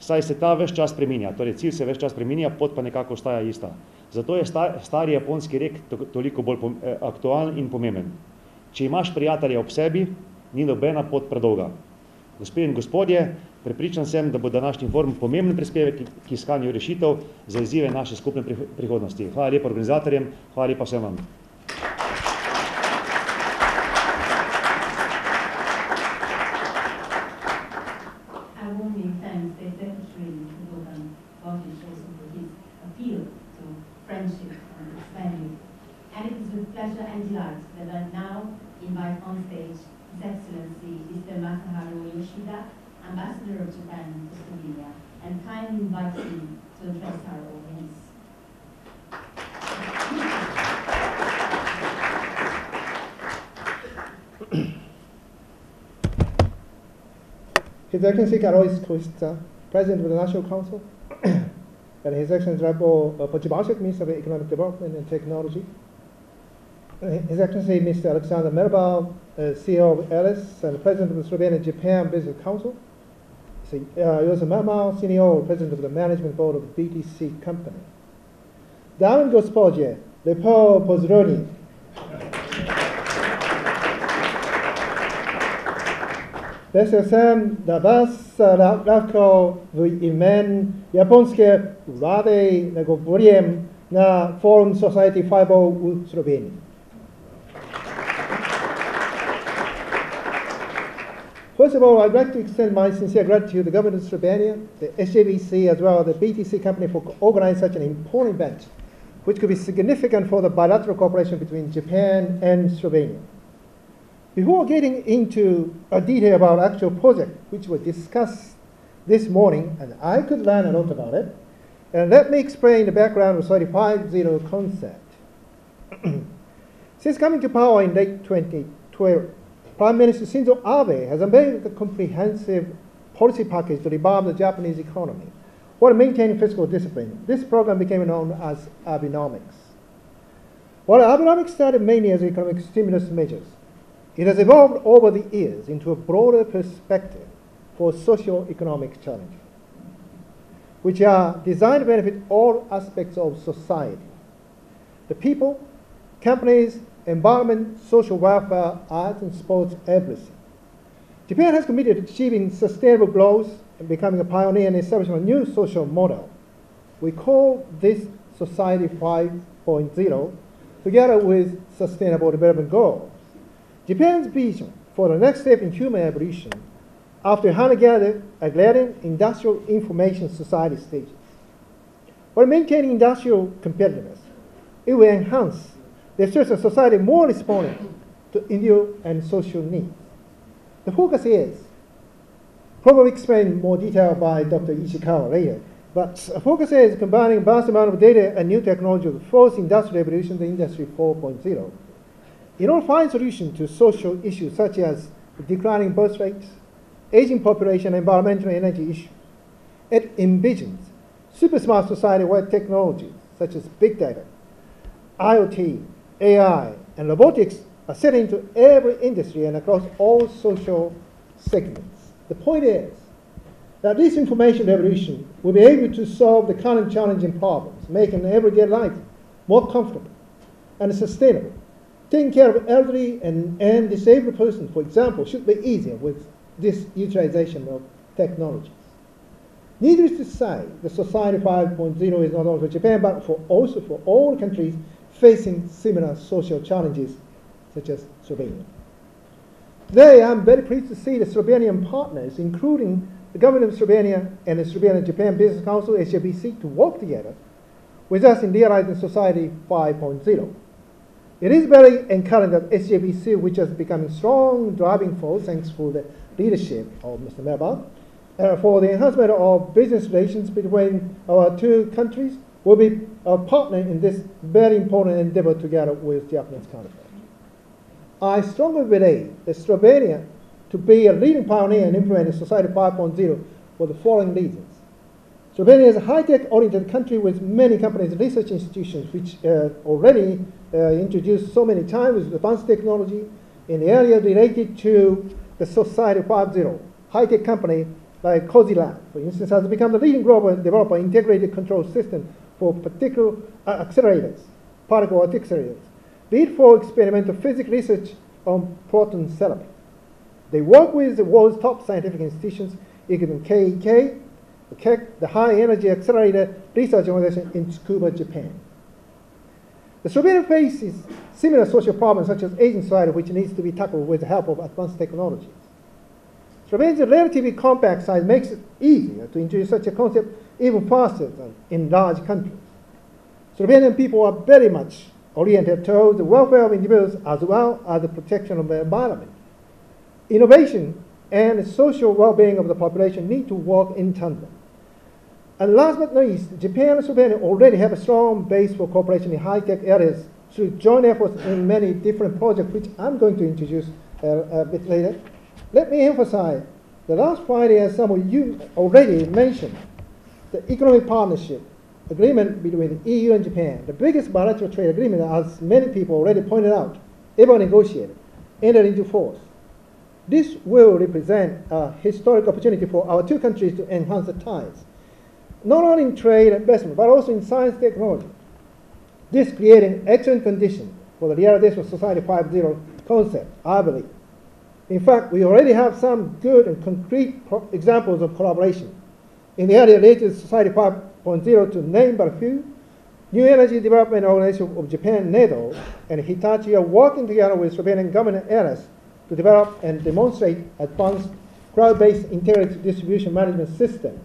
saj se ta ves čas spreminja. Torej cilj se ves čas spreminja, pot pa nekako ostaja ista. Zato je stari japonski rek toliko bolj aktualen in pomemben. Če imaš prijatelja ob sebi, ni nobena pot predolga. Gospe in gospodje, prepričan sem, da bo današnji forum pomemben prispevek k iskanju rešitev za izzive naše skupne prihodnosti. Hvala lepa organizatorjem, hvala lepa vsem vam. Ambassador of Japan to Slovenia, and kindly invite him to address our audience. His Excellency Alois Koista, President of the National Council, and His Excellency Rabo Pocibashek, Minister of Economic Development and Technology, His Excellency Mr. Alexander Merbal, CEO of Alice and President of the Slovenia-Japan Business Council, Josef Merbal, CEO, President of the Management Board of the BTC Company. Dame in gospodje, lepo pozdravljeni. Vesel sem, da vas lahko v imen japonske vlade nagovorim na Forum Society 5.0 v Sloveniji. First of all, I'd like to extend my sincere gratitude to the government of Slovenia, the SJVC, as well as the BTC company for organizing such an important event, which could be significant for the bilateral cooperation between Japan and Slovenia. Before getting into a detail about actual project, which was discussed this morning, and I could learn a lot about it, and let me explain the background of 35.0 concept. Since coming to power in late 2012, Prime Minister Shinzo Abe has unveiled a comprehensive policy package to revive the Japanese economy while maintaining fiscal discipline. This program became known as Abenomics. While Abenomics started mainly as economic stimulus measures, it has evolved over the years into a broader perspective for socio-economic challenges, which are designed to benefit all aspects of society: the people, companies, environment, social welfare, arts and sports, everything. Japan has committed to achieving sustainable growth and becoming a pioneer in establishing a new social model. We call this Society 5.0, together with Sustainable Development Goals, Japan's vision for the next step in human evolution after hunter-gatherer, agrarian, industrial information society stages. While maintaining industrial competitiveness, it will enhance the structure of society more responding to individual and social needs. The focus is, probably explained in more detail by Dr. Ishikawa later, but the focus is combining a vast amount of data and new technology of the fourth industrial revolution, the Industry 4.0, in order to find solutions to social issues such as declining birth rates, aging population, environmental and energy issues. It envisions super smart society where technologies such as big data, IoT, AI, and robotics are set into every industry and across all social segments. The point is that this information revolution will be able to solve the current challenging problems, making everyday life more comfortable and sustainable. Taking care of elderly and disabled persons, for example, should be easier with this utilization of technologies. Needless to say, the Society 5.0 is not only for Japan, but also for all countries facing similar social challenges, such as Slovenia. Today, I'm very pleased to see the Slovenian partners, including the government of Slovenia and the Slovenia-Japan Business Council, SJBC, to work together with us in realizing Society 5.0. It is very encouraging that SJBC, which has become a strong driving force thanks to the leadership of Mr. Melba, for the enhancement of business relations between our two countries, will be a partner in this very important endeavor together with Japanese counterpart. I strongly believe that Slovenia to be a leading pioneer in implementing Society 5.0 for the following reasons. Slovenia is a high-tech oriented country with many companies and research institutions which already introduced so many times with advanced technology in the area related to the Society 5.0. High-tech company like Cozy Lab, for instance, has become the leading global developer of integrated control system for particle accelerators, particle accelerators, be it for experimental physics research on proton therapy. They work with the world's top scientific institutions, including KEK, the KEK, the High Energy Accelerator Research Organization in Tsukuba, Japan. The Slovenia faces similar social problems such as aging society, which needs to be tackled with the help of advanced technologies. Slovenia's relatively compact size makes it easier to introduce such a concept even faster than in large countries. Slovenian people are very much oriented towards the welfare of individuals as well as the protection of the environment. Innovation and the social well-being of the population need to work in tandem. And last but not least, Japan and Slovenia already have a strong base for cooperation in high-tech areas through joint efforts in many different projects, which I'm going to introduce a bit later. Let me emphasize that last Friday, as some of you already mentioned, the economic partnership agreement between the EU and Japan, the biggest bilateral trade agreement, as many people already pointed out, ever negotiated, entered into force. This will represent a historic opportunity for our two countries to enhance the ties, not only in trade and investment, but also in science and technology. This creating excellent conditions for the realization of Society 5.0 concept, I believe. In fact, we already have some good and concrete examples of collaboration. In the area related to Society 5.0, to name but a few, New Energy Development Organization of Japan, NATO, and Hitachi are working together with Slovenian government areas to develop and demonstrate advanced cloud-based integrated distribution management system,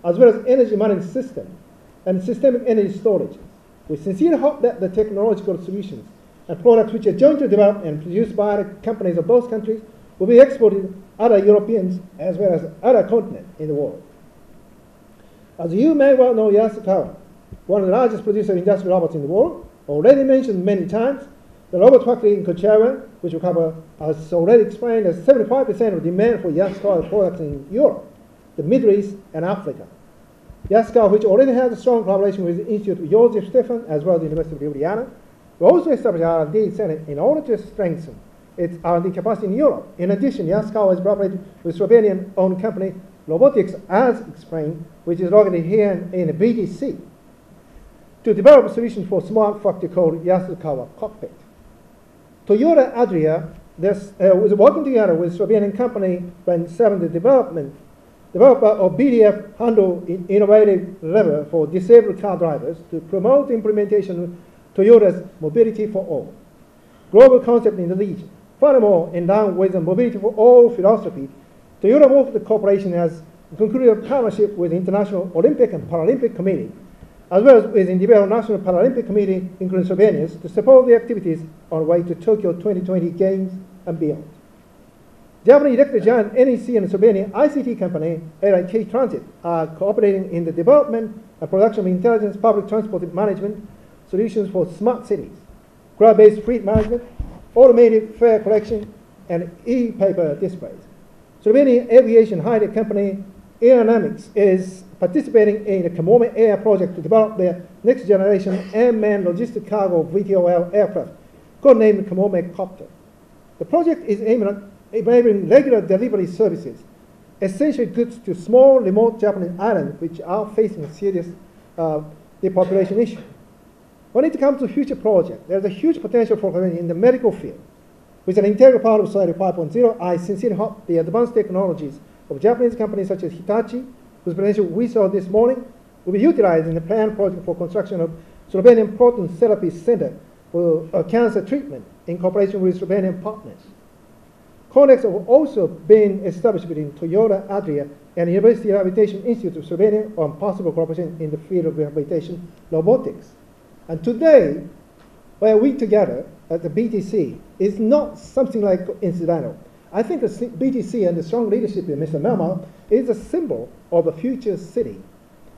as well as energy management system and systemic energy storage. We sincerely hope that the technological solutions and products which are jointly developed and produced by the companies of both countries will be exported to other Europeans as well as other continents in the world. As you may well know, Yasukawa, one of the largest producers of industrial robots in the world, already mentioned many times, the robot factory in Kochava, which will cover, as already explained, as 75% of demand for Yasukawa products in Europe, the Middle East, and Africa. Yasukawa, which already has a strong collaboration with the Institute of Josef Stefan, as well as the University of Ljubljana, will also establish an R&D center in order to strengthen its R&D capacity in Europe. In addition, Yasukawa is cooperating with Slovenian-owned company Robotics, as explained, which is located here in the BTC, to develop a solution for smart factory called Yasukawa Cockpit. Toyota Adria was working together with Slovenian company Brand 7, the developer of BDF handle innovative lever for disabled car drivers to promote the implementation of Toyota's Mobility for All global concept in the region. Furthermore, in line with the Mobility for All philosophy, Toyota worked the cooperation has concluded a partnership with the International Olympic and Paralympic Committee, as well as with the Individual National Paralympic Committee, including Slovenians, to support the activities on the way to Tokyo 2020 Games and beyond. Japanese electric giant NEC and Slovenian ICT company, LIT Transit, are cooperating in the development and production of intelligent public transport management solutions for smart cities, cloud-based fleet management, automated fare collection, and e-paper displays. Slovenian aviation high-tech company Aeronamics is participating in the Kamome Air project to develop their next-generation unmanned logistic cargo VTOL aircraft, codenamed Kamome Copter. The project is aimed at enabling regular delivery services, essentially goods to small, remote Japanese islands which are facing a serious depopulation issue. When it comes to future projects, there's a huge potential for Slovenia in the medical field. With an integral part of Society 5.0, I sincerely hope the advanced technologies of Japanese companies such as Hitachi, whose potential we saw this morning, will be utilized in the planned project for construction of Slovenian Proton Therapy Center for cancer treatment in cooperation with Slovenian partners. Contacts have also been established between Toyota Adria and University Rehabilitation Institute of Slovenia on possible cooperation in the field of rehabilitation robotics. And today, where we together at the BTC is not something like incidental. I think the BTC and the strong leadership of Mr. Melma is a symbol of a future city.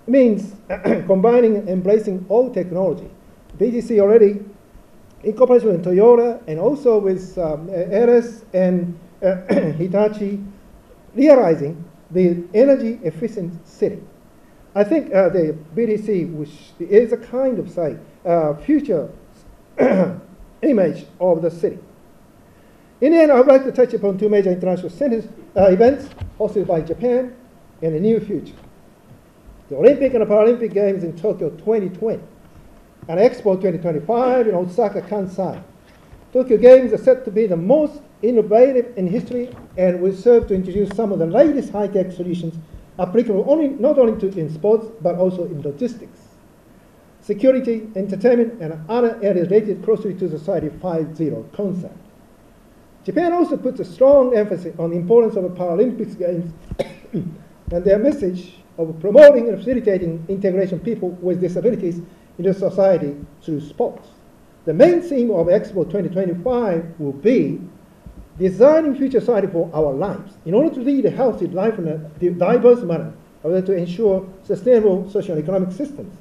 It means combining and embracing all technology. BTC already, in cooperation with Toyota and also with Eres and Hitachi, realizing the energy efficient city. I think the BTC, which is a kind of, say, future image of the city. In the end, I would like to touch upon two major international events hosted by Japan in the near future. The Olympic and the Paralympic Games in Tokyo 2020 and Expo 2025 in Osaka, Kansai. Tokyo Games are set to be the most innovative in history and will serve to introduce some of the latest high-tech solutions applicable not only in sports but also in logistics, security, entertainment, and other areas related closely to Society 5.0 concept. Japan also puts a strong emphasis on the importance of the Paralympic Games and their message of promoting and facilitating integration of people with disabilities into society through sports. The main theme of Expo 2025 will be designing future society for our lives. In order to lead a healthy life in a diverse manner, in order to ensure sustainable social and economic systems,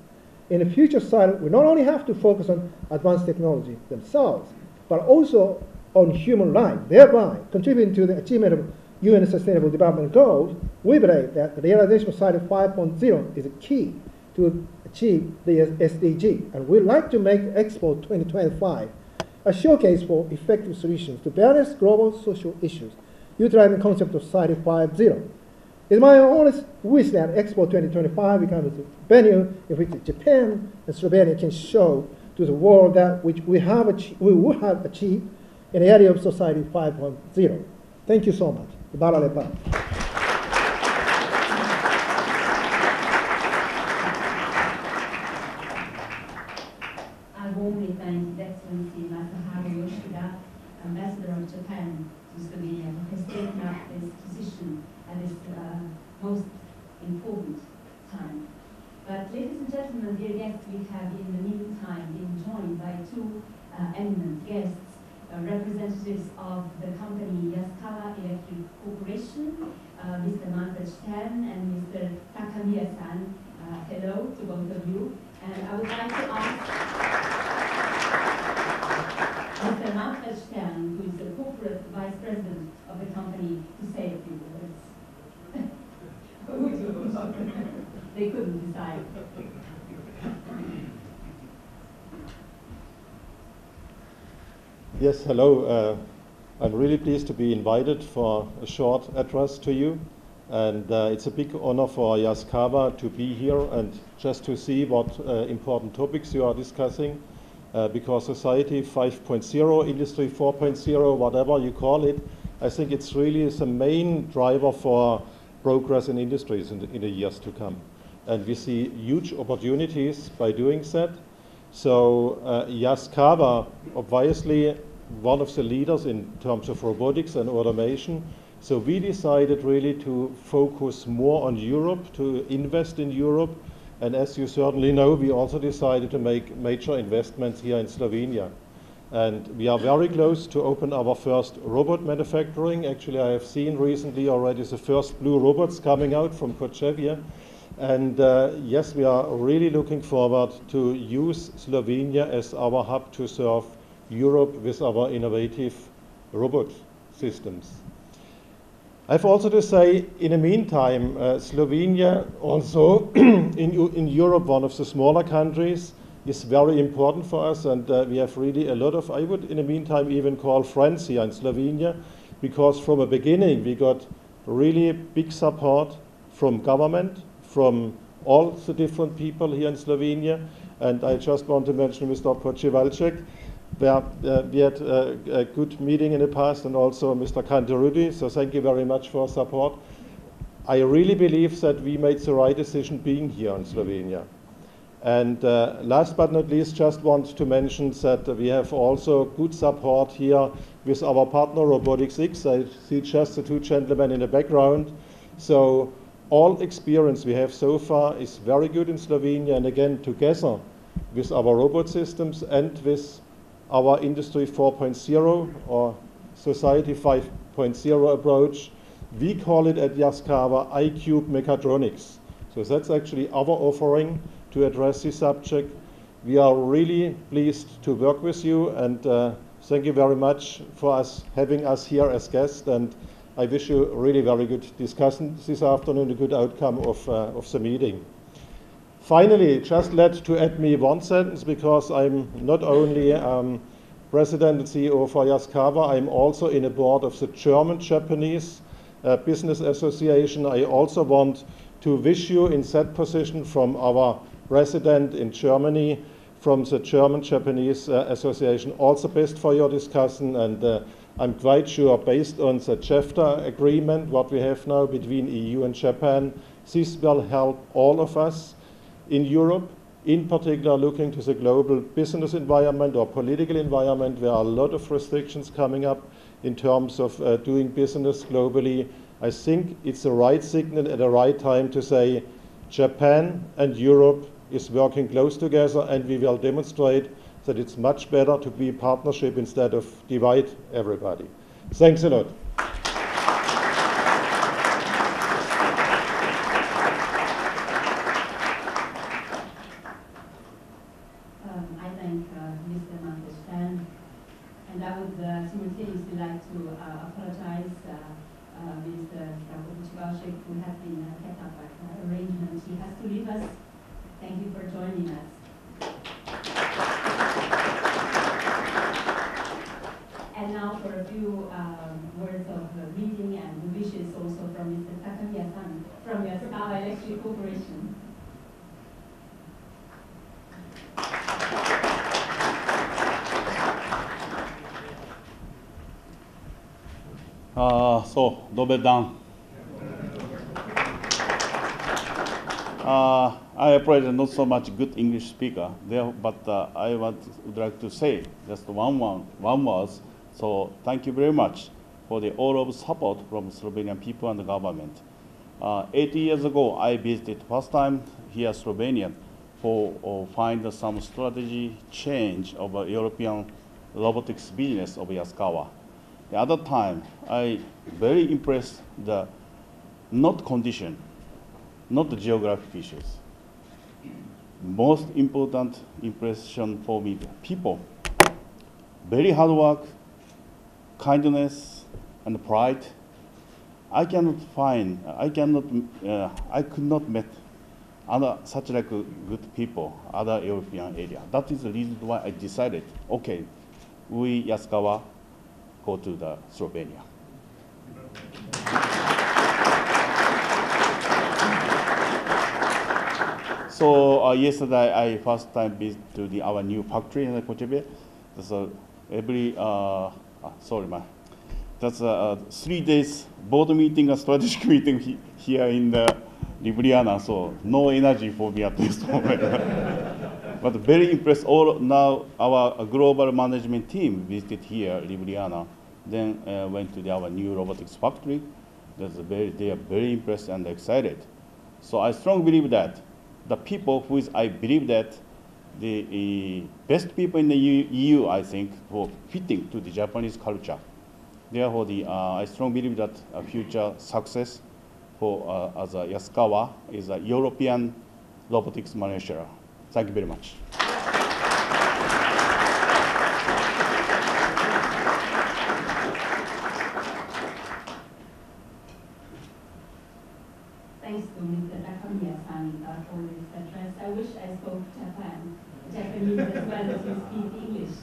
in the future society, we not only have to focus on advanced technology themselves, but also on human life, thereby contributing to the achievement of UN Sustainable Development Goals. We believe that the realization of Society 5.0 is a key to achieve the SDG, and we'd like to make Expo 2025 a showcase for effective solutions to various global social issues, utilizing the concept of Society 5.0. It's my honest wish that Expo 2025 becomes a venue in which Japan and Slovenia can show to the world that which we would have achieved in the area of Society 5.0. Thank you so much. Hvala lepa. I warmly thank His Excellency Masahiro Yoshida, Ambassador of Japan to Slovenia, for his taking up this position at this most important time. But ladies and gentlemen, dear guests, we have in the meantime been joined by two eminent guests, representatives of the company Yaskawa Electric Corporation, Mr. Manfred Stern and Mr. Takamiya-san. Hello to both of you. And I would like to ask Mr. Manfred Stern, who is the corporate vice president of the company, to say a few words. They couldn't decide. Yes, hello. I'm really pleased to be invited for a short address to you. And it's a big honor for Yaskawa to be here and just to see what important topics you are discussing. Because Society 5.0, Industry 4.0, whatever you call it, I think it's really the main driver for progress in industries in the years to come. And we see huge opportunities by doing that. So Yaskawa, obviously one of the leaders in terms of robotics and automation. So we decided really to focus more on Europe, to invest in Europe. And as you certainly know, we also decided to make major investments here in Slovenia. And we are very close to open our first robot manufacturing. Actually, I have seen recently already the first blue robots coming out from Kočevje. And yes, we are really looking forward to use Slovenia as our hub to serve Europe with our innovative robot systems. I have also to say, in the meantime, Slovenia also in Europe, one of the smaller countries, is very important for us, and we have really a lot of, I would in the meantime even call friends here in Slovenia, because from the beginning we got really big support from government, from all the different people here in Slovenia, and I just want to mention Mr. Počivalček, where we had a good meeting in the past, and also Mr. Kanterudi, so thank you very much for support. I really believe that we made the right decision being here in Slovenia. And last but not least, just want to mention that we have also good support here with our partner Robotics X. I see just the two gentlemen in the background. So all experience we have so far is very good in Slovenia, and again, together with our robot systems and with our Industry 4.0 or Society 5.0 approach, we call it at Yaskawa iCube Mechatronics. So that's actually our offering to address this subject. We are really pleased to work with you, and thank you very much for having us here as guests, and I wish you a really very good discussion this afternoon, a good outcome of the meeting. Finally, just to add me one sentence, because I'm not only President and CEO for Yaskawa, I'm also in a board of the German-Japanese Business Association. I also want to wish you in that position from our resident in Germany, from the German-Japanese Association, all the best for your discussion, and I'm quite sure, based on the chapter agreement, what we have now between EU and Japan, this will help all of us in Europe, in particular looking to the global business environment or political environment, where are a lot of restrictions coming up in terms of doing business globally. I think it's the right signal at the right time to say Japan and Europe is working close together, and we will demonstrate that it's much better to be a partnership instead of divide everybody. Thanks a lot. I thank Mr. Manfred, and I would simultaneously like to apologize Mr. Kako, who has been kept up by arrangements. He has to leave us. Thank you for joining us. And now for a few words of greeting and wishes also from Mr. Takamiya-san from Yaskawa Electric Corporation. So, dober dan. I apologize, not so much good English speaker there, but I would like to say just one word. So thank you very much for the all of support from Slovenian people and the government. 80 years ago, I visited first time here Slovenia for find some strategy change of a European robotics business of Yaskawa. The other time, I very impressed the not condition, not the geographic issues. Most important impression for me, the people. Very hard work, kindness, and pride. I could not meet other such like good people, other European area. That is the reason why I decided, okay, we Yaskawa go to the Slovenia. So yesterday I first time visit to our new factory in Kochebe. So every that's 3 days board meeting, a strategic meeting here in the Ljubljana. So no energy for me at this moment. But very impressed. All now our global management team visited here Ljubljana. Then went to our new robotics factory. They are very impressed and excited. So I strongly believe that the people I believe that the best people in the EU, I think, for fitting to the Japanese culture. Therefore, I strongly believe that a future success for as a Yaskawa is a European robotics manufacturer. Thank you very much. Thanks to Mr. Takamiya-san for this address. I wish I spoke Japanese as well as you speak English.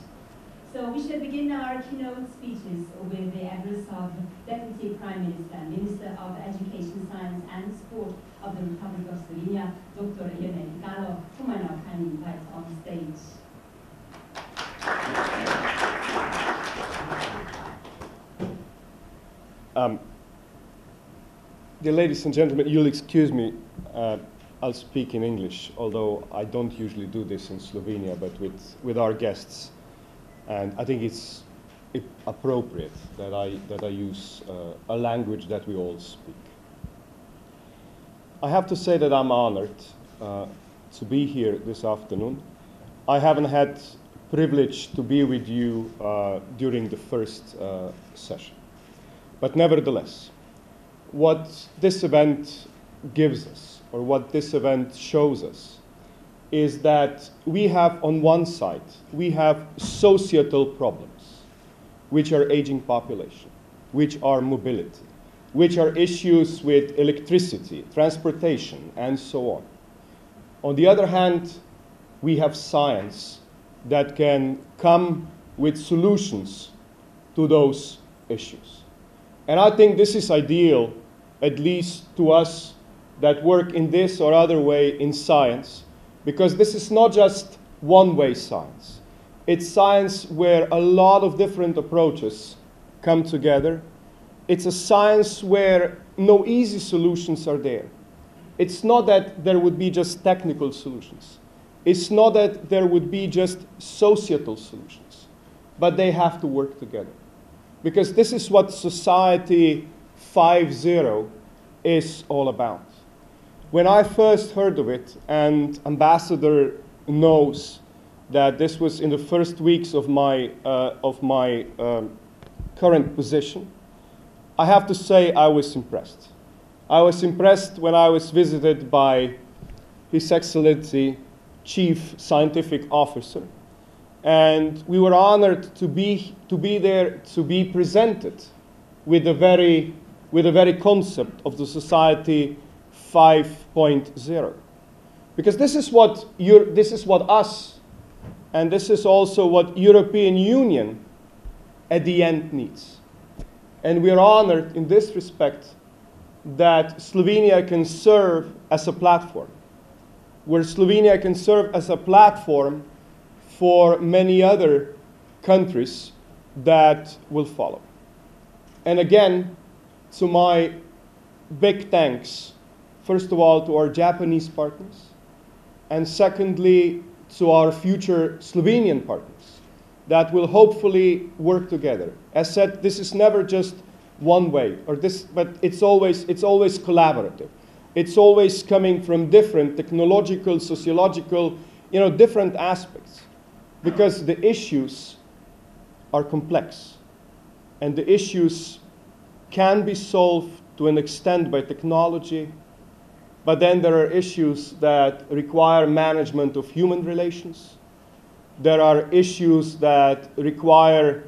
So we shall begin our keynote speeches with the address of Deputy Prime Minister, Minister of Education, Science and Sport of the Republic of Slovenia, Dr. Lionel Gallo, whom I now kindly invite on stage. Dear ladies and gentlemen, you'll excuse me, I'll speak in English, although I don't usually do this in Slovenia, but with our guests. And I think it's appropriate that I use a language that we all speak. I have to say that I'm honored to be here this afternoon. I haven't had privilege to be with you during the first session. But nevertheless, what this event gives us, or what this event shows us, is that we have on one side, we have societal problems, which are aging population, which are mobility, which are issues with electricity, transportation, and so on. On the other hand, we have science that can come with solutions to those issues. And I think this is ideal, at least to us that work in this or other way in science, because this is not just one-way science. It's science where a lot of different approaches come together. It's a science where no easy solutions are there. It's not that there would be just technical solutions. It's not that there would be just societal solutions, but they have to work together. Because this is what Society 5.0 is all about. When I first heard of it, and Ambassador knows that this was in the first weeks of my current position, I have to say I was impressed. I was impressed when I was visited by His Excellency Chief Scientific Officer, and we were honored to be there, to be presented with the very concept of the Society 5.0, because this is what us, and this is also what European Union at the end needs. And we are honored in this respect that Slovenia can serve as a platform, where Slovenia can serve as a platform for many other countries that will follow. And again, to my big thanks, first of all, to our Japanese partners, and secondly, to our future Slovenian partners that will hopefully work together. As said, this is never just one way, but it's always collaborative. It's always coming from different technological, sociological, different aspects, because the issues are complex, and the issues can be solved to an extent by technology, but then there are issues that require management of human relations. There are issues that require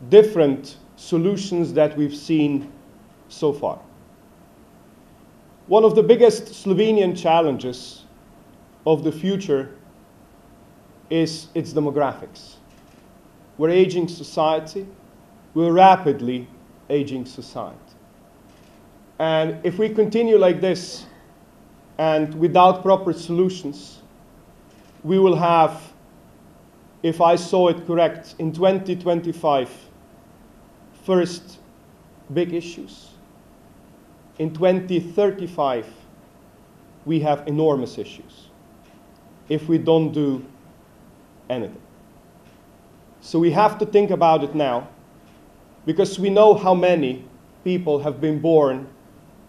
different solutions that we've seen so far. One of the biggest Slovenian challenges of the future is its demographics. We're an aging society. We're a rapidly aging society. And if we continue like this, and without proper solutions, we will have, if I saw it correct, in 2025, first big issues. In 2035, we have enormous issues if we don't do anything. So we have to think about it now, because we know how many people have been born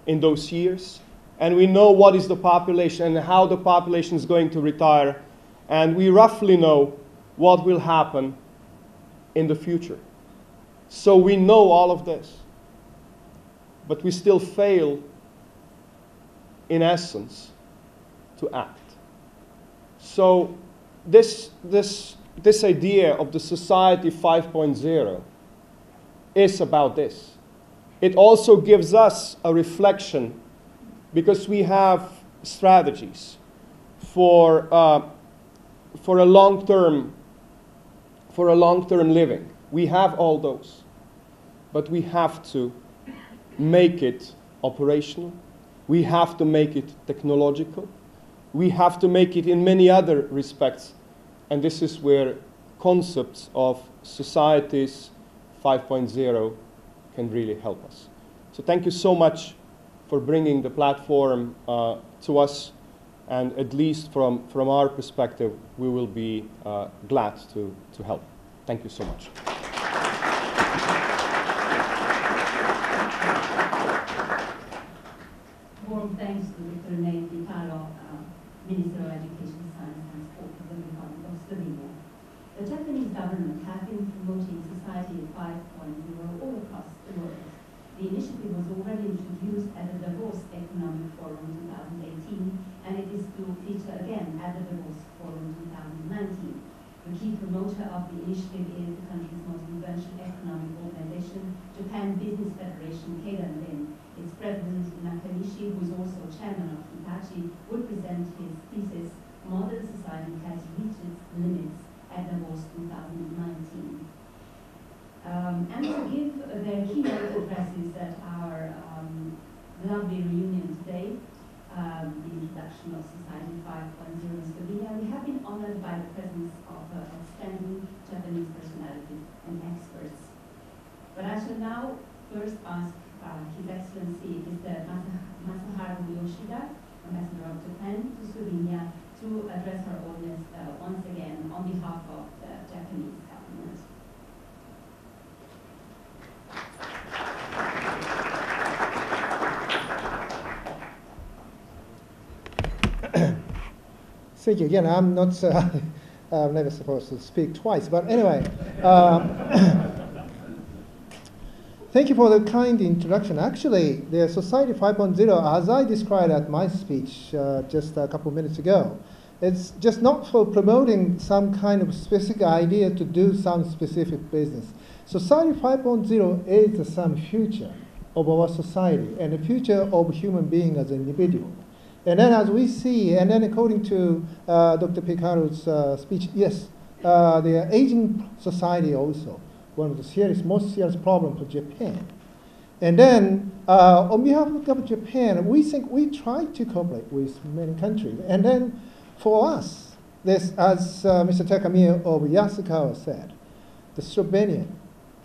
in those years, and we know what is the population and how the population is going to retire, and we roughly know what will happen in the future. So we know all of this, but we still fail, in essence, to act. So this idea of the Society 5.0 is about this. It also gives us a reflection, because we have strategies for a long-term living. We have all those, but we have to make it operational. We have to make it technological. We have to make it in many other respects, and this is where concepts of societies 5.0 can really help us. So thank you so much for bringing the platform to us, and at least from our perspective, we will be glad to help. Thank you so much. Warm thanks to Dr. Nate Vitalo, Minister of Education, Science and Sport of the Republic of Slovenia. The Japanese government has been promoting Society 5.0 all across the world. The initiative was already introduced at the Davos Economic Forum 2018, and it is to feature again at the Davos Forum 2019. The key promoter of the initiative is the country's most influential economic organization, Japan Business Federation Keidanren. Its president, Nakanishi, who is also chairman of Hitachi, will present his thesis, Modern Society Has Reached Its Limits, at Davos 2019. And to give their keynote addresses at our lovely reunion today, the introduction of Society 5.0 in Slovenia, we have been honored by the presence of outstanding Japanese personalities and experts. But I shall now first ask His Excellency Mr. Masaharu Yoshida, Ambassador of Japan to Slovenia, to address our audience once again on behalf of the Japanese government. Thank you. Again, I'm not, I'm never supposed to speak twice, but anyway. Thank you for the kind introduction. Actually, the Society 5.0, as I described at my speech just a couple of minutes ago, it's just not for promoting some kind of specific idea to do some specific business. Society 5.0 is some future of our society and the future of human being as an individual. And then as we see, and then according to Dr. Pekaro's speech, yes, the aging society also, one of the most serious problems for Japan. And then on behalf of Japan, we think we try to cooperate with many countries. And then for us, this, as Mr. Takamiya of Yasukawa said, the Slovenia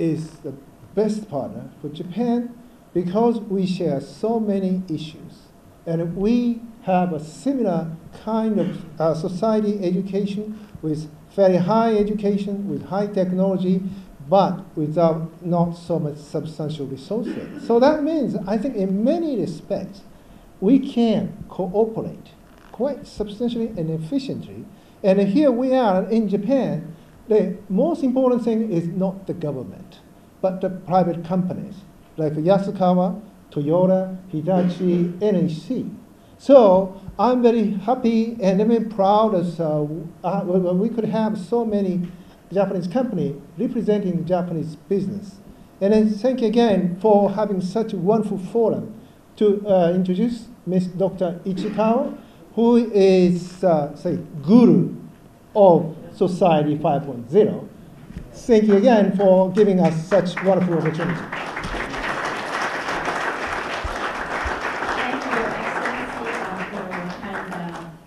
is the best partner for Japan because we share so many issues. And we have a similar kind of society education with very high education, with high technology, but without not so much substantial resources. So that means, I think in many respects, we can cooperate quite substantially and efficiently. And here we are in Japan, the most important thing is not the government, but the private companies, like Yasukawa, Toyota, Hitachi, NEC. So I'm very happy and I'm very proud as we could have so many Japanese companies representing the Japanese business. And then thank you again for having such a wonderful forum to introduce Ms. Dr. Ichikawa, who is, say, guru of Society 5.0. Thank you again for giving us such wonderful opportunity. Thank you, Your Excellency, for your kind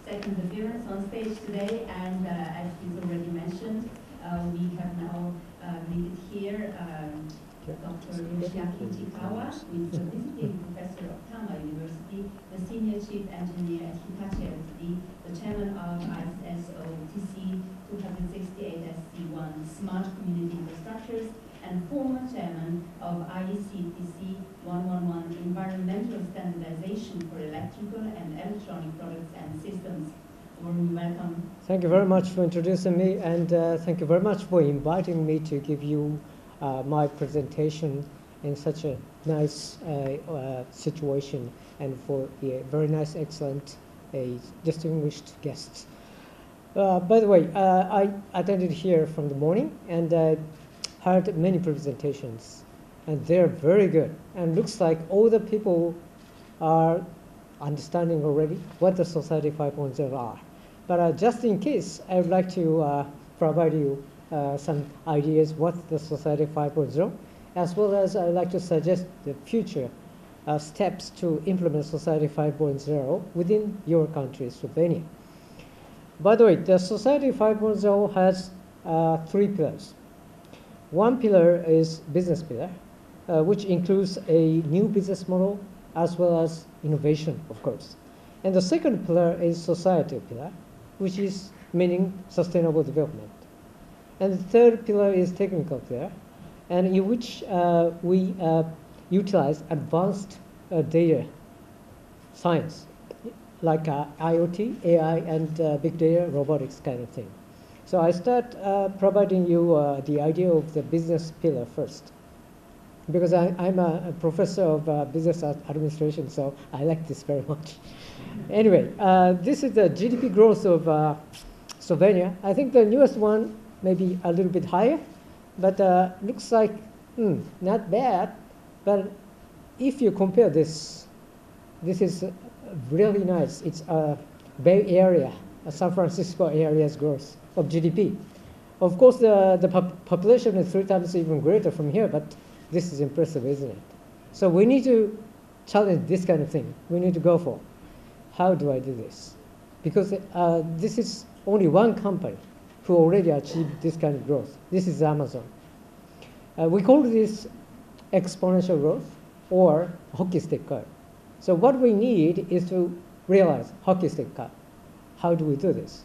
second appearance on stage today. And as is already mentioned, we have now greeted here Dr. Yoshiaki Ichikawa, who is the visiting professor of Tama University, the senior chief engineer at Hitachi Ltd, the chairman of ISO TC 268SC1 Smart Community Infrastructures, and former chairman of IEC TC 111 Environmental Standardization for Electrical and Electronic Products and Systems. Warmly welcome. Thank you very much for introducing me, and thank you very much for inviting me to give you my presentation in such a nice situation, and for a very nice, excellent, distinguished guests. By the way, I attended here from the morning and heard many presentations, and they're very good. And looks like all the people are understanding already what the Society 5.0 are. But just in case, I would like to provide you some ideas what the Society 5.0, as well as I'd like to suggest the future steps to implement Society 5.0 within your country, Slovenia. By the way, the Society 5.0 has 3 pillars. One pillar is business pillar, which includes a new business model as well as innovation, of course. And the second pillar is societal pillar, which is meaning sustainable development. And the third pillar is technical pillar, and in which we utilize advanced data science, like IoT, AI, and big data, robotics kind of thing. So I start providing you the idea of the business pillar first, because I'm a professor of business administration, so I like this very much. Anyway, this is the GDP growth of Slovenia. I think the newest one may be a little bit higher, but looks like not bad. But if you compare this, this is really nice. It's a Bay Area, a San Francisco area's growth of GDP. Of course, the population is 3 times even greater from here, but this is impressive, isn't it? So we need to challenge this kind of thing. We need to go for, how do I do this? Because this is only one company who already achieved this kind of growth. This is Amazon. We call this exponential growth or hockey stick curve. So what we need is to realize hockey stick curve. How do we do this?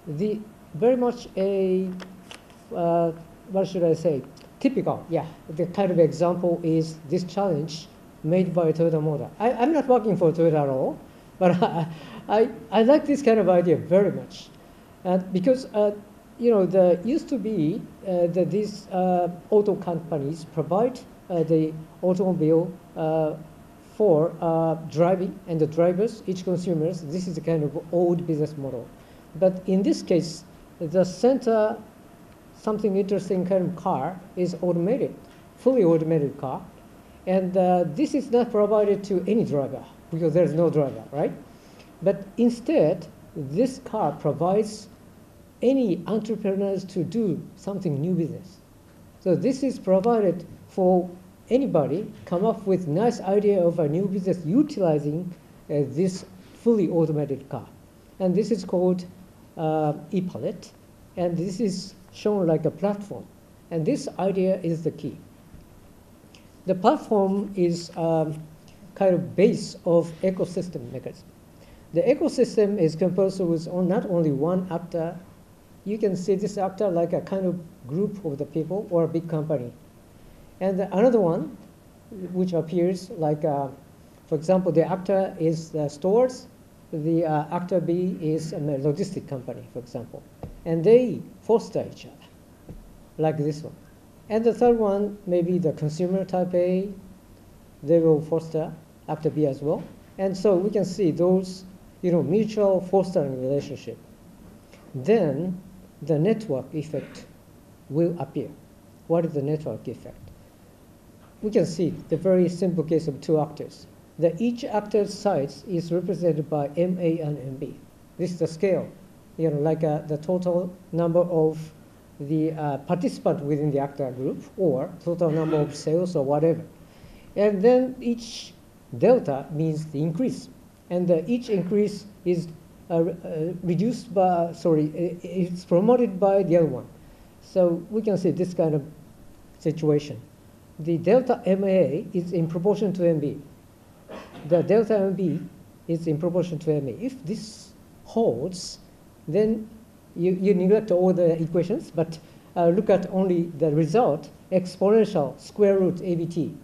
Very much a, what should I say, typical, the kind of example is this challenge made by Toyota Motor. I'm not working for Toyota at all, but I like this kind of idea very much. Because, there used to be that these auto companies provide the automobile for driving, and the drivers, each consumers, this is a kind of old business model. But in this case, the center, something interesting kind of car is automated, fully automated car. And this is not provided to any driver, because there's no driver, right? But instead, this car provides any entrepreneurs to do something new business. So this is provided for anybody come up with nice idea of a new business utilizing this fully automated car. And this is called e-pallet. And this is shown like a platform. And this idea is the key. The platform is kind of base of ecosystem mechanism. The ecosystem is composed with not only one actor. You can see this actor like a kind of group of the people or a big company. And another one, which appears like, for example, the actor is the stores. The actor B is a logistic company, for example. And they foster each other, like this one. And the third one, maybe the consumer type A, they will foster actor B as well. And so we can see those, mutual fostering relationship. Then the network effect will appear. What is the network effect? We can see the very simple case of 2 actors. Each actor's size is represented by MA and MB. This is the scale, like the total number of the participant within the actor group, or total number of sales or whatever. And then each delta means the increase. And each increase is reduced by, it's promoted by the other one. So we can see this kind of situation. The delta MA is in proportion to MB. The delta MB is in proportion to MA. If this holds, then you neglect all the equations, but look at only the result, exponential square root ABT.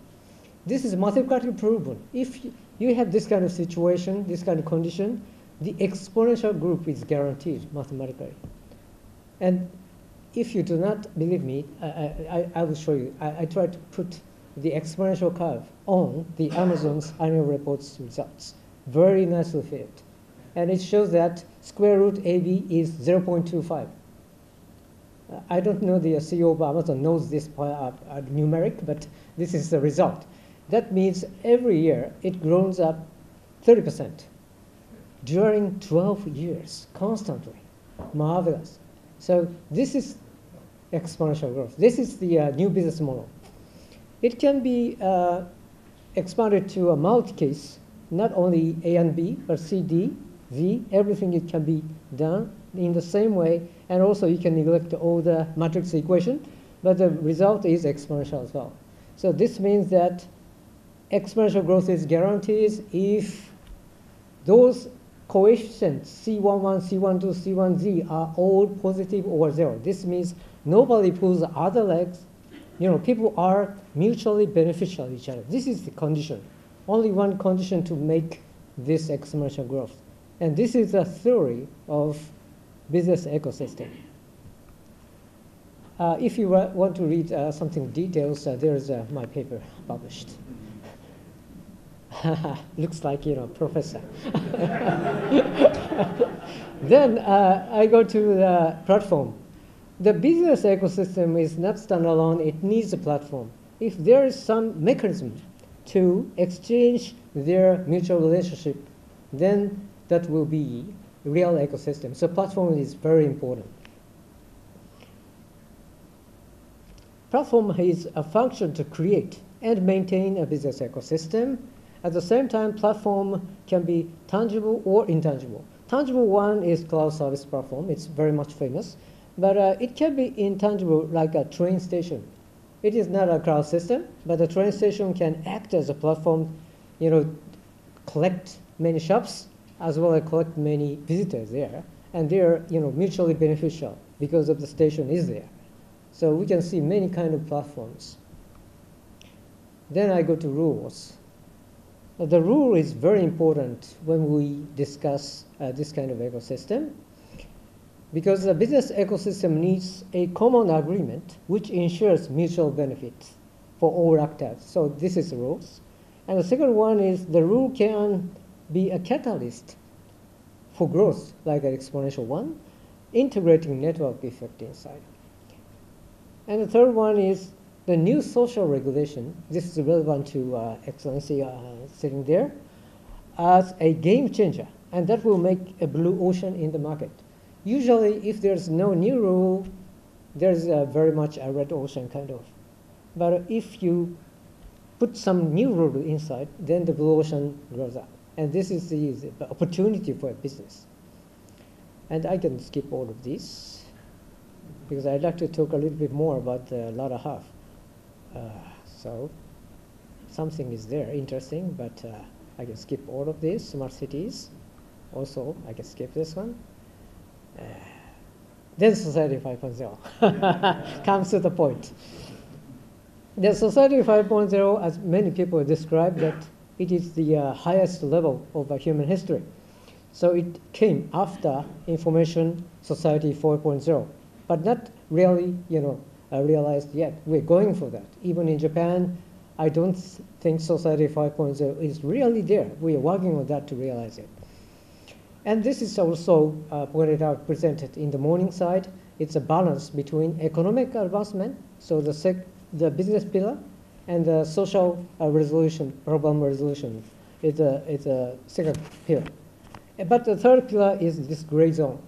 This is mathematically proven. If you have this kind of situation, this kind of condition, the exponential group is guaranteed mathematically. And if you do not believe me, I will show you. I try to put the exponential curve on the Amazon's annual reports results. Very nicely fit. And it shows that square root AB is 0.25. I don't know the CEO of Amazon knows this numeric, but this is the result. That means every year it grows up 30% during 12 years, constantly. Marvelous. So this is exponential growth. This is the new business model. It can be expanded to a multi-case, not only A and B, but C, D, Z, everything it can be done in the same way. And also you can neglect all the matrix equation, but the result is exponential as well. So this means that exponential growth is guaranteed if those coefficients C11, C12, C1z are all positive or 0. This means nobody pulls the other legs. You know, people are mutually beneficial to each other. This is the condition. Only one condition to make this exponential growth. And this is the theory of business ecosystem. If you want to read something details, there's my paper published. Looks like, you know, professor. Then I go to the platform. The business ecosystem is not standalone, it needs a platform. If there is some mechanism to exchange their mutual relationship, then that will be a real ecosystem. So platform is very important. Platform is a function to create and maintain a business ecosystem. At the same time, platform can be tangible or intangible. Tangible one is cloud service platform. It's very much famous. But it can be intangible, like a train station. It is not a cloud system, but the train station can act as a platform, you know, collect many shops, as well as collect many visitors there. And they're, you know, mutually beneficial because of the station is there. So we can see many kind of platforms. Then I go to rules. The rule is very important when we discuss this kind of ecosystem, because the business ecosystem needs a common agreement which ensures mutual benefits for all actors. So this is the rules. And the second one is the rule can be a catalyst for growth, like an exponential one, integrating network effect inside. And the third one is the new social regulation. This is relevant to Excellency sitting there, as a game changer. And that will make a blue ocean in the market. Usually, if there's no new rule, there's very much a red ocean kind of. But if you put some new rule inside, then the blue ocean grows up. And this is the opportunity for a business. And I can skip all of this, because I'd like to talk a little bit more about the latter half. So something is there interesting, but I can skip all of this. Smart cities, also I can skip this one. Then Society 5.0 comes to the point. The Society 5.0, as many people describe, that it is the highest level of human history. So it came after Information Society 4.0, but not really, you know, realized yet. We're going for that. Even in Japan, I don't think Society 5.0 is really there. We are working on that to realize it. And this is also pointed out, presented in the morning side. It's a balance between economic advancement, so the business pillar, and the social resolution, problem resolution is a second pillar. But the third pillar is this gray zone,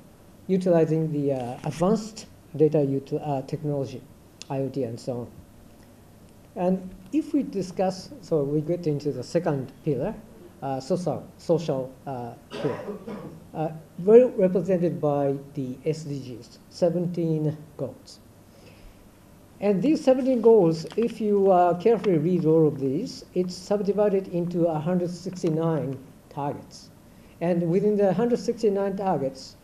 utilizing the advanced data technology, IoT and so on. And if we discuss, so we get into the second pillar, social pillar, very represented by the SDGs, 17 goals. And these 17 goals, if you carefully read all of these, it's subdivided into 169 targets. And within the 169 targets,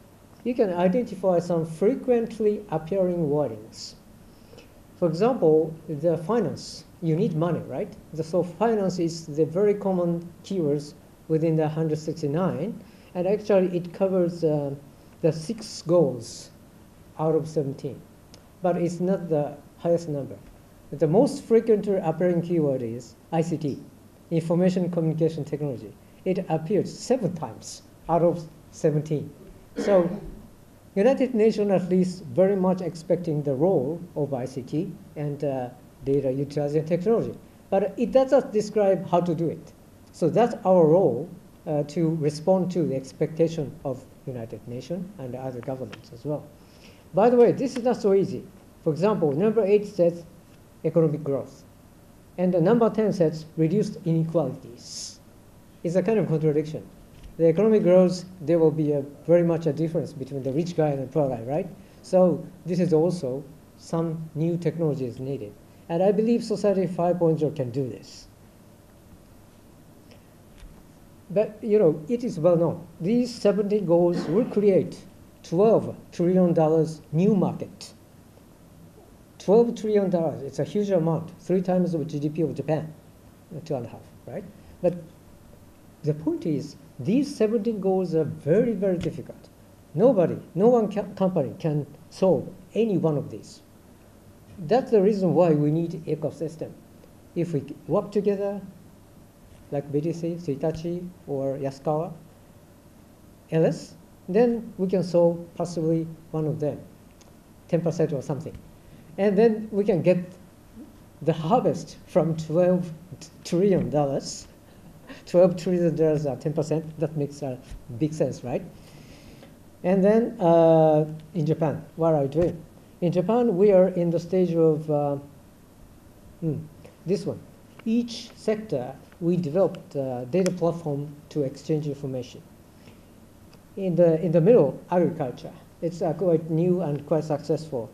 you can identify some frequently appearing wordings. For example, the finance, you need money, right? So finance is the very common keywords within the 169, and actually it covers the 6 goals out of 17. But it's not the highest number. The most frequently appearing keyword is ICT, Information Communication Technology. It appears 7 times out of 17. So United Nations at least very much expecting the role of ICT and data utilizing technology. But it doesn't describe how to do it. So that's our role to respond to the expectation of United Nations and other governments as well. By the way, this is not so easy. For example, number 8 says economic growth. And the number 10 says reduced inequalities. It's a kind of contradiction. The economic growth, there will be very much a difference between the rich guy and the poor guy, right? So this is also some new technology is needed. And I believe Society 5.0 can do this. But, you know, it is well known. These 17 goals will create $12 trillion new market. $12 trillion, it's a huge amount, 3 times the GDP of Japan, 2.5, right? But the point is, these 17 goals are very, very difficult. No one company can solve any one of these. That's the reason why we need ecosystem. If we work together, like BTC, Hitachi, or Yasukawa, LS, then we can solve possibly one of them, 10% or something. And then we can get the harvest from $12 trillion. $12 trillion are 10%. That makes big sense, right? And then in Japan, what are we doing? In Japan, we are in the stage of this one. Each sector, we developed a data platform to exchange information. In the middle, agriculture. It's quite new and quite successful.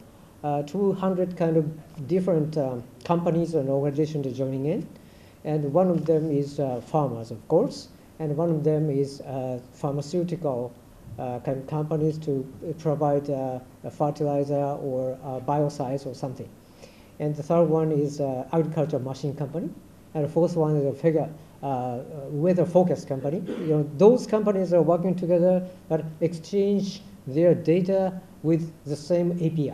200 kind of different companies and organizations are joining in. And one of them is farmers, of course. And one of them is pharmaceutical kind of companies to provide a fertilizer or biocides or something. And the third one is agricultural machine company. And the fourth one is a weather-focused company. You know, those companies are working together but exchange their data with the same API.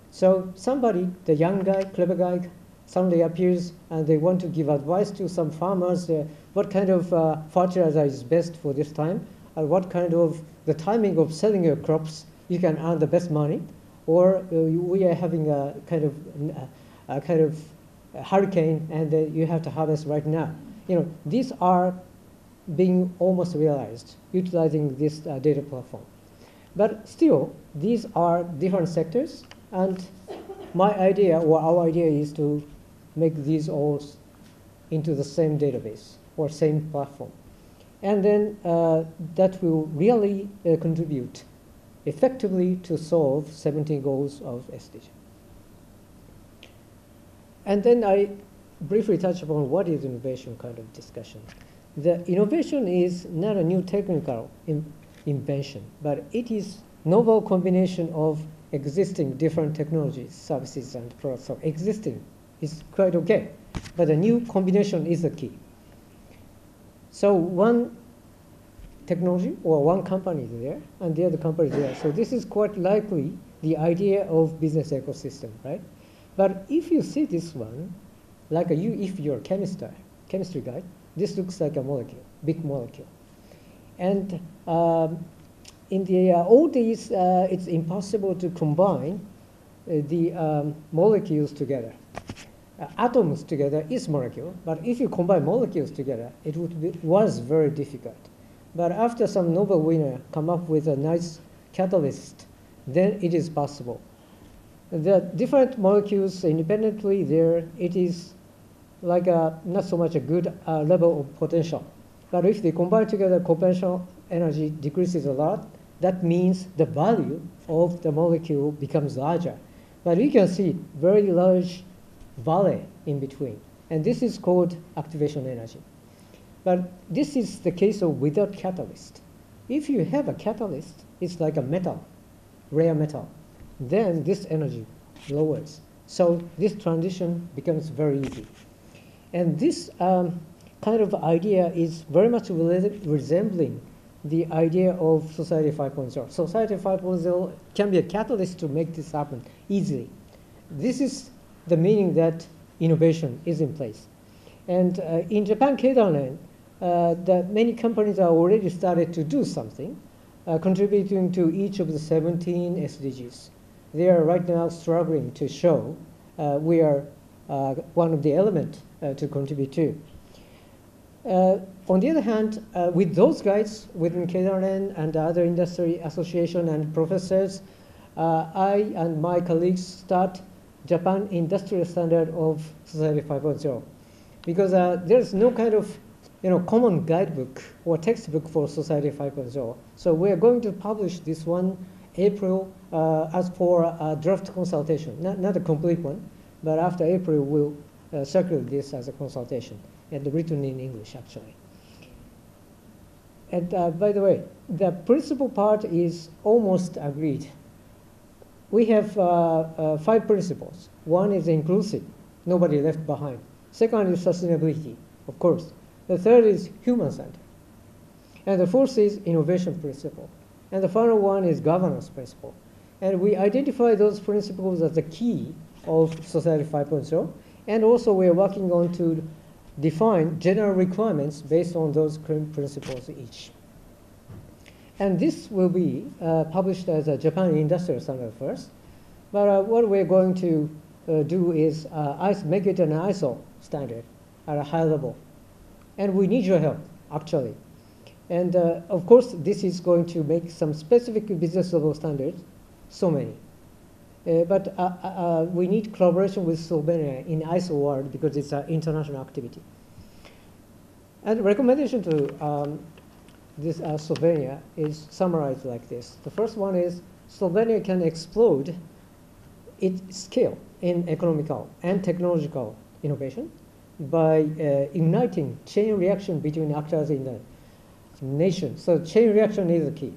So somebody, the young guy, clever guy, suddenly appears and they want to give advice to some farmers what kind of fertilizer is best for this time, or what kind of the timing of selling your crops you can earn the best money, or we are having a kind of hurricane and you have to harvest right now. You know, these are being almost realized utilizing this data platform. But still, these are different sectors, and my idea or our idea is to make these all into the same database or same platform. And then that will really contribute effectively to solve 17 goals of SDG. And then I briefly touch upon what is innovation kind of discussion. The innovation is not a new technical invention, but it is novel combination of existing different technologies, services, and products. So existing is quite okay, but a new combination is the key. So one technology or one company is there, and the other company is there. So this is quite likely the idea of business ecosystem, right? But if you see this one, like if you're a chemistry guy, this looks like a molecule, big molecule. And in the old days, it's impossible to combine the molecules together. Atoms together is molecule, but if you combine molecules together, it was very difficult. But after some Nobel winner come up with a nice catalyst, then it is possible. The different molecules independently there, it is like not so much a good level of potential. But if they combine together, conventional energy decreases a lot. That means the value of the molecule becomes larger. But you can see very large valley in between. And this is called activation energy. But this is the case of without catalyst. If you have a catalyst, it's like a metal, rare metal. Then this energy lowers. So this transition becomes very easy. And this kind of idea is very much resembling the idea of Society 5.0. Society 5.0 can be a catalyst to make this happen easily. This is the meaning that innovation is in place. And in Japan, Kristalni, many companies are already started to do something, contributing to each of the 17 SDGs. They are right now struggling to show we are one of the elements to contribute to. On the other hand, with those guys within Kristalni and other industry association and professors, I and my colleagues start Japan Industrial Standard of Society 5.0, because there's no kind of common guidebook or textbook for Society 5.0. So we are going to publish this one April as for a draft consultation, not a complete one, but after April, we'll circulate this as a consultation, and written in English, actually. And by the way, the principal part is almost agreed. We have 5 principles. One is inclusive, nobody left behind. Second is sustainability, of course. The third is human-centered. And the fourth is innovation principle. And the final one is governance principle. And we identify those principles as the key of Society 5.0. And also we're working on to define general requirements based on those principles each. And this will be published as a Japan Industrial Standard first. But what we're going to do is make it an ISO standard at a high level. And we need your help, actually. And of course, this is going to make some specific business level standards, so many. But we need collaboration with Slovenia in ISO world because it's an international activity. And recommendation to this Slovenia is summarized like this. The first one is Slovenia can explode its scale in economical and technological innovation by igniting chain reaction between actors in the nation. So chain reaction is the key.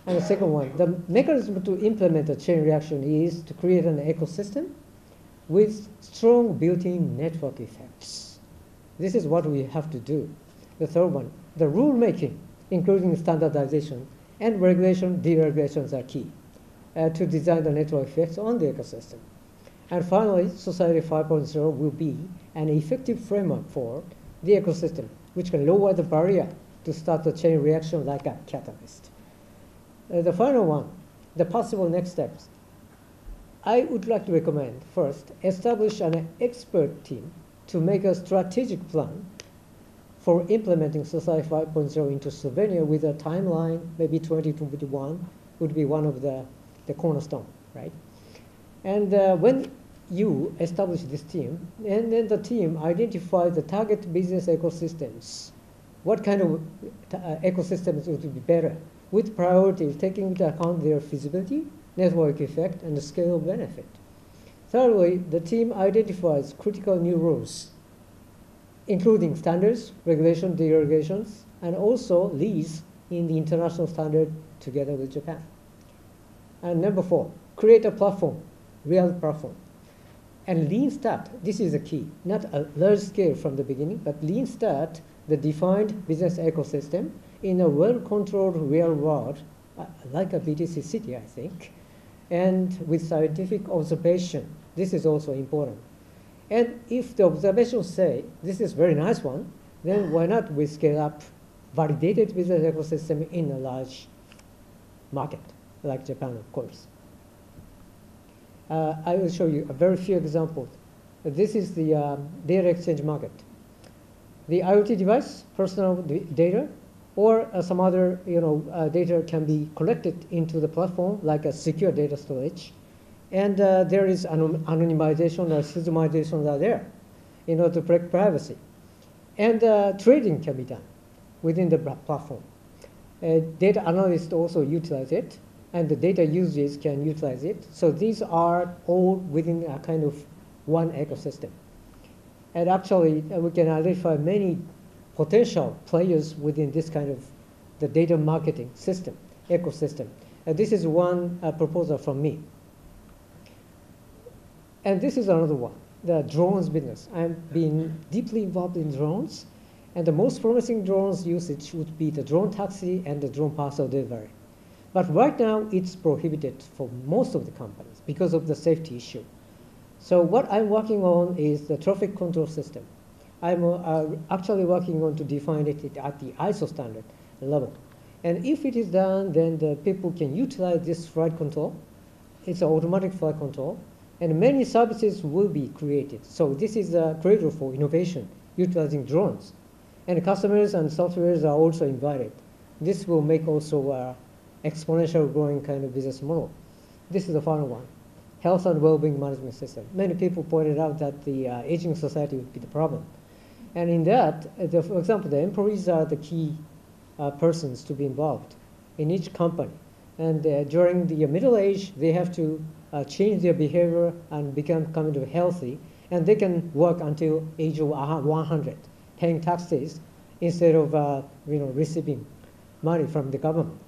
And the second one, the mechanism to implement a chain reaction is to create an ecosystem with strong built-in network effects. This is what we have to do. The third one, the rule making, including standardization and regulation, deregulations are key to design the network effects on the ecosystem. And finally, Society 5.0 will be an effective framework for the ecosystem, which can lower the barrier to start the chain reaction like a catalyst. The final one, the possible next steps. I would like to recommend, first, establish an expert team to make a strategic plan for implementing Society 5.0 into Slovenia with a timeline, maybe 2021 would be one of the cornerstone, right? And when you establish this team, and then the team identifies the target business ecosystems, what kind of ecosystems would be better, with priorities taking into account their feasibility, network effect, and the scale benefit. Thirdly, the team identifies critical new rules, including standards, regulation, derogations, and also leads in the international standard together with Japan. And number 4, create a platform, real platform. And lean start, this is the key, not a large scale from the beginning, but lean start the defined business ecosystem in a well-controlled real world, like a BTC city, I think, and with scientific observation. This is also important. And if the observations say, this is a very nice one, then why not we scale up validated business ecosystem in a large market, like Japan, of course. I will show you a very few examples. This is the data exchange market. The IoT device, personal data, or some other data can be collected into the platform, like a secure data storage. And there is anonymization or pseudonymization are there in order to protect privacy. And trading can be done within the platform. Data analysts also utilize it, and the data users can utilize it. So these are all within a kind of one ecosystem. And actually, we can identify many potential players within this kind of the data marketing system, ecosystem. And this is one proposal from me. And this is another one, the drones business. I've been deeply involved in drones, and the most promising drones usage would be the drone taxi and the drone parcel delivery. But right now, it's prohibited for most of the companies because of the safety issue. So what I'm working on is the traffic control system. I'm actually working on to define it at the ISO standard level. And if it is done, then the people can utilize this flight control. It's an automatic flight control. And many services will be created. So this is a cradle for innovation, utilizing drones. And customers and softwares are also invited. This will make also exponential growing kind of business model. This is the final one, health and well-being management system. Many people pointed out that the aging society would be the problem. And in that, for example, the employees are the key persons to be involved in each company. And during the middle age, they have to change their behavior and become kind of healthy. And they can work until age of 100, paying taxes instead of receiving money from the government.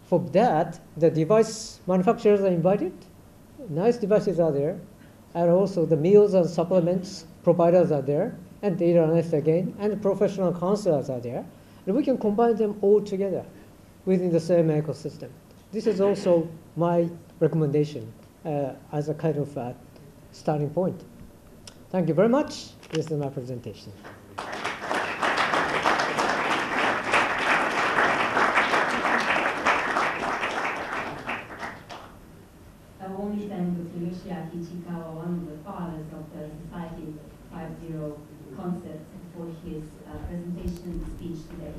For that, the device manufacturers are invited. Nice devices are there. And also the meals and supplements providers are there. And data analysts again. And professional counselors are there. And we can combine them all together within the same ecosystem. This is also my recommendation as a kind of starting point. Thank you very much. This is my presentation. One of the fathers of the Society 5.0 concept for his presentation speech today.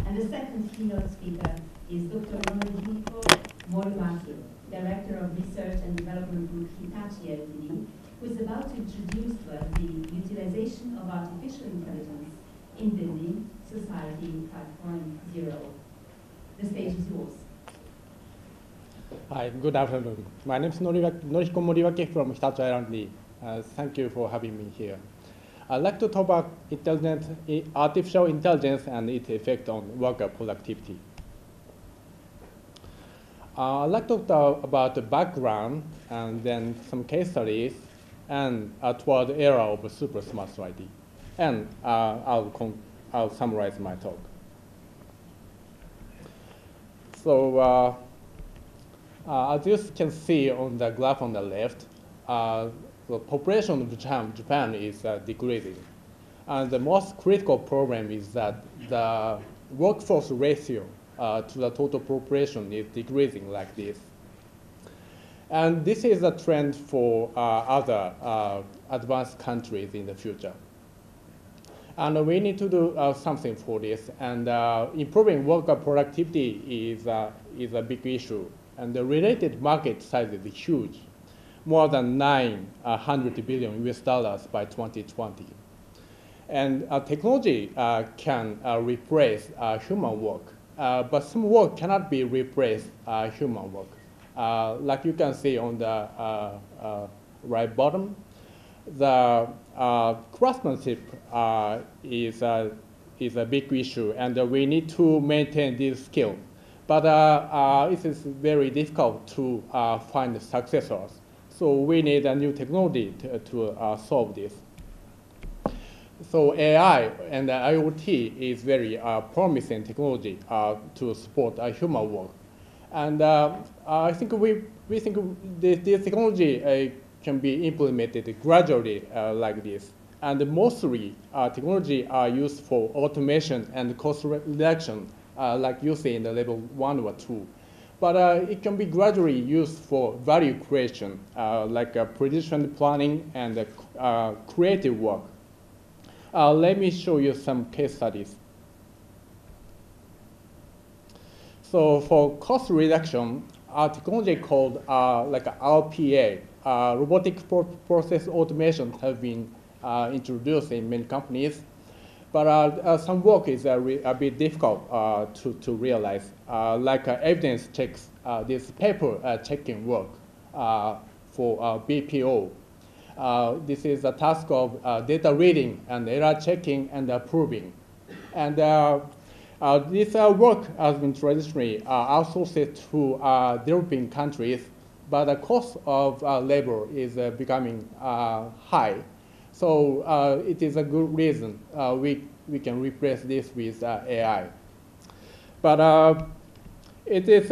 And the second keynote speaker is Dr. Norihiko Morimaki, Director of Research and Development Group Hitachi Ltd., who is about to introduce to us the utilization of artificial intelligence in building Society 5.0. The stage is yours. Hi, good afternoon. My name is Norihiko Morimaki from Hitachi Ltd. Thank you for having me here. I'd like to talk about artificial intelligence and its effect on worker productivity. I'd like to talk about the background and then some case studies and toward the era of super smart society. And I'll summarize my talk. So, as you can see on the graph on the left, the population of Japan is decreasing. And the most critical problem is that the workforce ratio to the total population is decreasing like this. And this is a trend for other advanced countries in the future. And we need to do something for this. And improving worker productivity is a big issue. And the related market size is huge, more than $900 billion US dollars by 2020. And technology can replace human work, but some work cannot be replaced human work. Like you can see on the right bottom, the craftsmanship is a big issue, and we need to maintain this skill. But it is very difficult to find successors. So we need a new technology to solve this. So AI and IoT is very promising technology to support human work. And I think we think this technology can be implemented gradually like this. And mostly technology are used for automation and cost reduction, like you see in the level 1 or 2. But it can be gradually used for value creation, like precision planning and creative work. Let me show you some case studies. So for cost reduction, technology called like RPA, robotic process automation, have been introduced in many companies. But some work is a bit difficult to realize, like evidence checks, this paper checking work for BPO. This is a task of data reading and error checking and approving. And this work has been traditionally outsourced to developing countries, but the cost of labor is becoming high. So it is a good reason we can replace this with AI. But it is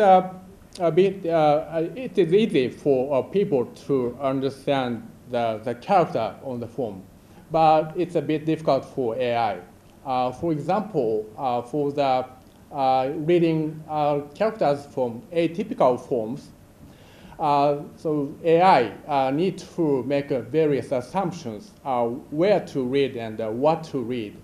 it is easy for people to understand the character on the form, but it's a bit difficult for AI. For example, for the reading characters from atypical forms, so AI need to make various assumptions where to read and what to read.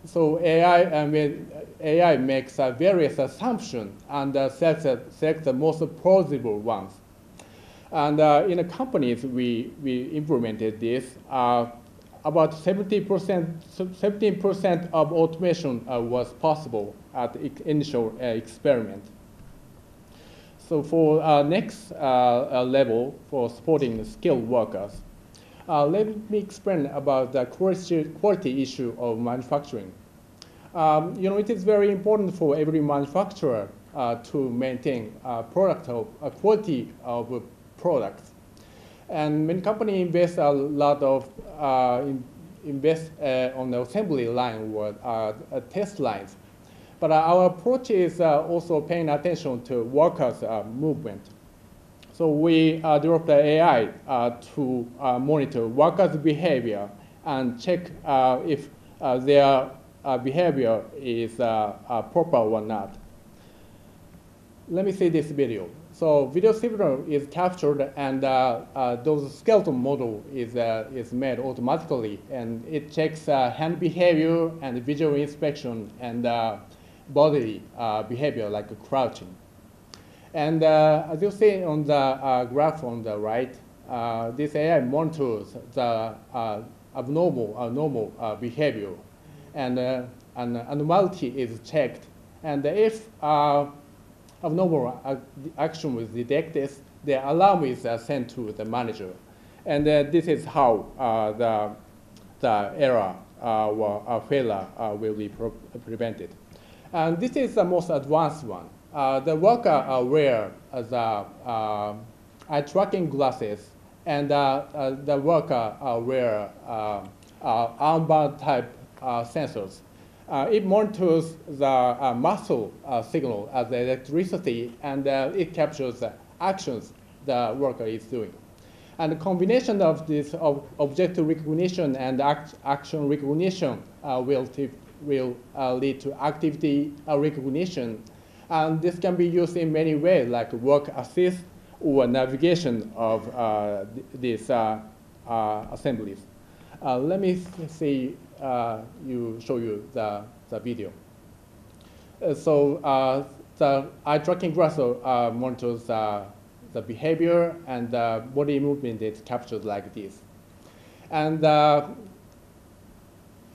So AI makes various assumptions and selects the most plausible ones. And in the companies we implemented this, about 17% of automation was possible at the initial experiment. So for next level for supporting skilled workers, let me explain about the quality issue of manufacturing. It is very important for every manufacturer to maintain quality of products. And many companies invest a lot of invest on the assembly line or test lines. But our approach is also paying attention to workers' movement. So we developed the AI to monitor workers' behavior and check if their behavior is proper or not. Let me see this video. So video signal is captured, and those skeleton model is made automatically, and it checks hand behavior and visual inspection and bodily behavior like crouching. And as you see on the graph on the right, this AI monitors the abnormal behavior, and an anomaly is checked. And if abnormal action was detected, the alarm is sent to the manager. And this is how the error or failure will be prevented. And this is the most advanced one. The worker wear the eye tracking glasses, and the worker wear armband type sensors. It monitors the muscle signal as electricity, and it captures the actions the worker is doing. And the combination of this object recognition and action recognition will lead to activity recognition. And this can be used in many ways, like work assist or navigation of these assemblies. Let me see show you the video. So the eye tracking grasser monitors the behavior, and the body movement is captured like this. And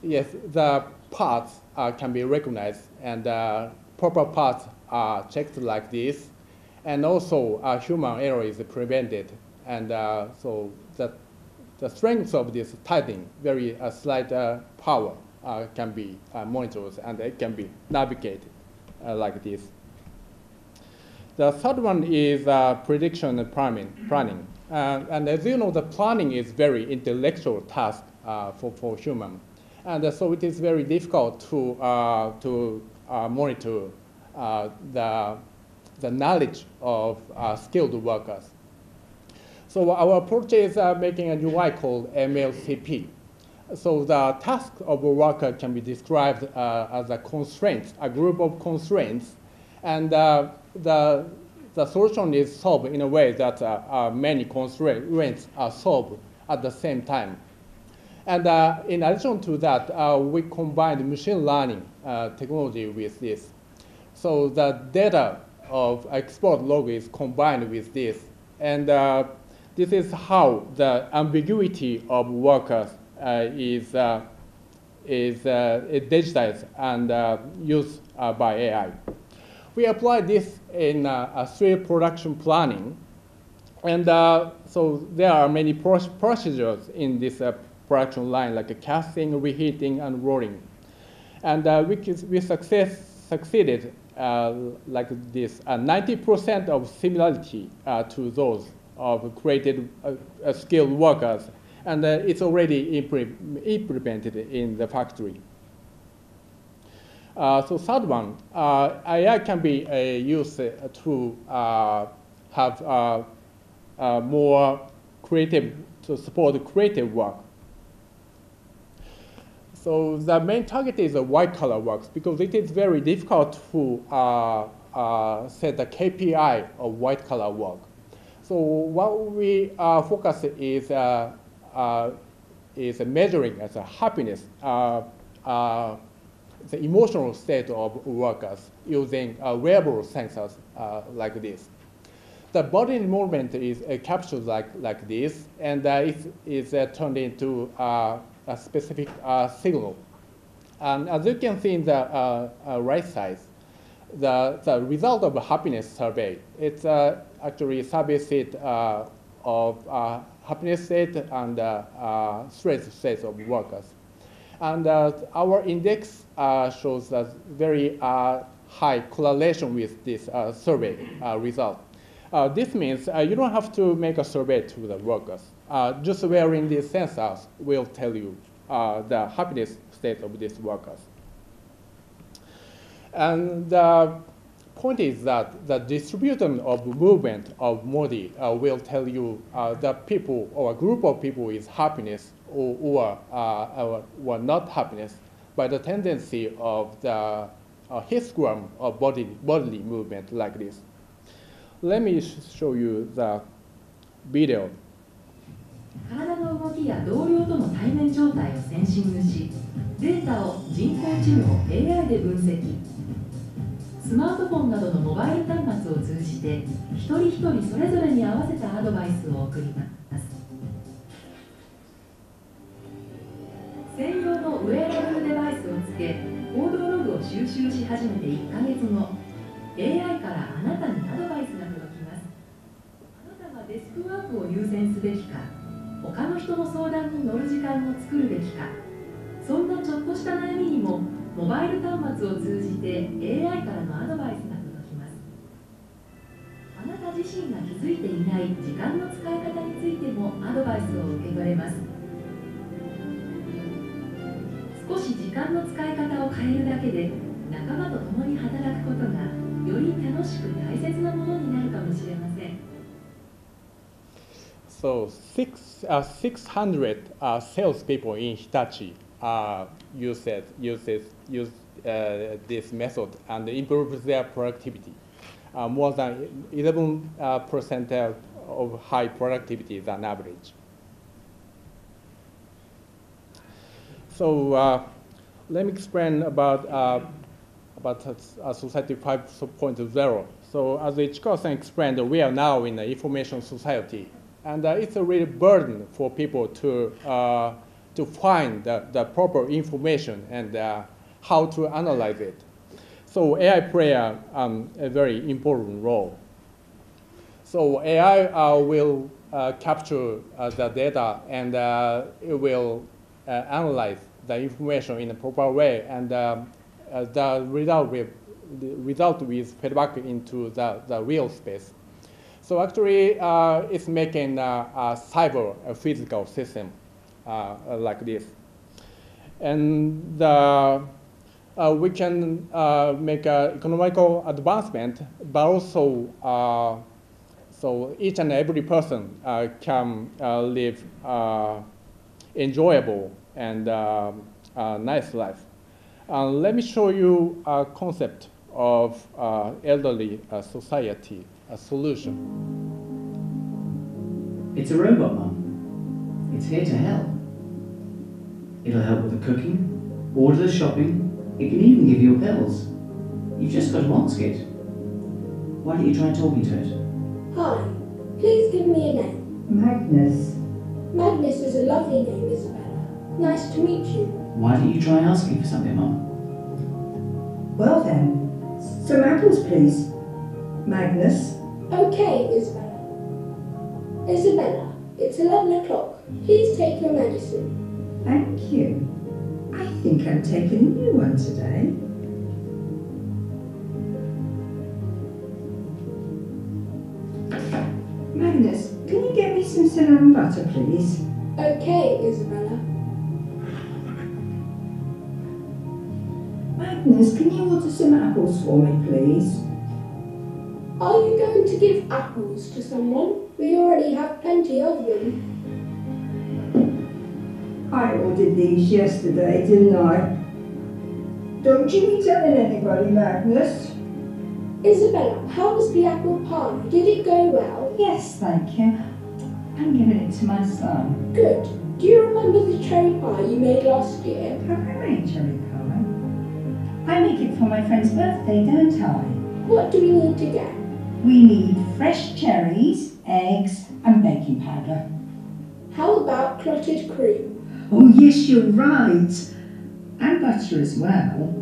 yes, the parts can be recognized, and proper parts are checked like this. And also human error is prevented. And so the strength of this tightening, very slight power can be monitored, and it can be navigated like this. The third one is prediction and planning. And as you know, the planning is very intellectual task for human. And so it is very difficult to monitor the knowledge of skilled workers. So our approach is making a UI called MLCP. So the task of a worker can be described as a constraint, a group of constraints, and the solution is solved in a way that many constraints are solved at the same time. And in addition to that, we combined machine learning technology with this. So the data of export log is combined with this. And this is how the ambiguity of workers is digitized and used by AI. We apply this in street production planning. And so there are many procedures in this production line, like casting, reheating, and rolling. And we succeeded like this, 90% of similarity to those of created skilled workers, and it's already implemented in the factory. So third one, AI can be used to have more creative, to support creative work. So the main target is white collar works, because it is very difficult to set the KPI of white collar work. So what we focus is measuring as a happiness, the emotional state of workers using wearable sensors like this. The body movement is captured like this, and it is turned into a specific signal. And as you can see in the right side, the result of a happiness survey. It's actually a survey set of happiness state and stress states of workers. And our index shows a very high correlation with this survey result. This means you don't have to make a survey to the workers. Just wearing these sensors will tell you the happiness state of these workers. And the point is that the distribution of movement of MODI will tell you the people or a group of people is happiness or not happiness by the tendency of the histogram of bodily movement like this. Let me show you the video. 体の動きや同僚との対面状態をセンシングし、データを人工知能 AI で分析。スマートフォンなどのモバイル端末を通じて、一人一人それぞれに合わせたアドバイスを送ります。専用のウェアラブルデバイスをつけ、行動ログを収集し始めて1ヶ月後、AI からあなたにアドバイスが届きます。あなたがデスクワークを優先すべきか、他の人の相談に乗る時間を作るべきか、そんなちょっとした悩みにもモバイル端末を通じて AI からのアドバイスが届きます。あなた自身が気づいていない時間の使い方についてもアドバイスを受け取れます。少し時間の使い方を変えるだけで仲間と共に働くことがより楽しく大切なものになるかもしれません。So 600 salespeople in Hitachi use this method and improve their productivity. More than 11% of high productivity than average. So let me explain about Society 5.0. So as Ichikawa-san explained, we are now in the information society. And it's a real burden for people to find the proper information and how to analyze it. So AI plays a very important role. So AI will capture the data and it will analyze the information in a proper way, and the result will feedback into the real space. So actually, it's making a cyber physical system like this. And we can make economical advancement, but also so each and every person can live enjoyable and nice life. Let me show you a concept of elderly society, a solution. It's a robot, Mum. It's here to help. It'll help with the cooking, order the shopping, it can even give you your pills. You've just got to ask it. Why don't you try talking to it? Hi, please give me a name. Magnus. Magnus is a lovely name, Isabella. Nice to meet you. Why don't you try asking for something, Mum? Well then, some apples, please. Magnus. Okay, Isabella. Isabella, it's 11 o'clock. Please take your medicine. Thank you. I think I'm taking a new one today. Magnus, can you get me some cinnamon butter, please? Okay, Isabella. Magnus, can you order some apples for me, please? Are you going to give apples to someone? We already have plenty of them. I ordered these yesterday, didn't I? Don't you be telling anybody, Magnus. Isabella, how was the apple pie? Did it go well? Yes, thank you. I'm giving it to my son. Good. Do you remember the cherry pie you made last year? Have I made cherry pie? I make it for my friend's birthday, don't I? What do we need to get? We need fresh cherries, eggs and baking powder. How about clotted cream? Oh yes, you're right. And butter as well.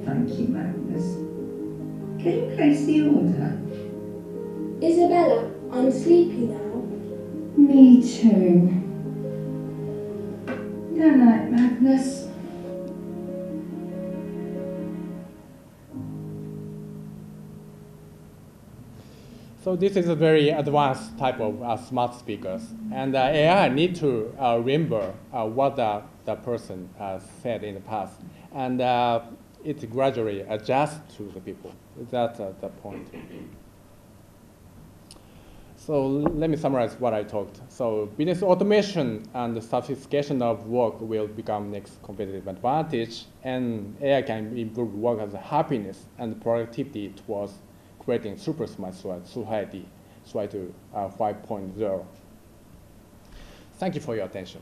Thank you, Magnus. Can you place the order? Isabella, I'm sleepy now. Me too. Good night, Magnus. So this is a very advanced type of smart speakers. And AI need to remember what the person said in the past. And it gradually adjusts to the people. That's the point. So let me summarize what I talked. So business automation and the sophistication of work will become next competitive advantage. And AI can improve workers' happiness and productivity towards creating super smart society, 5.0. Thank you for your attention.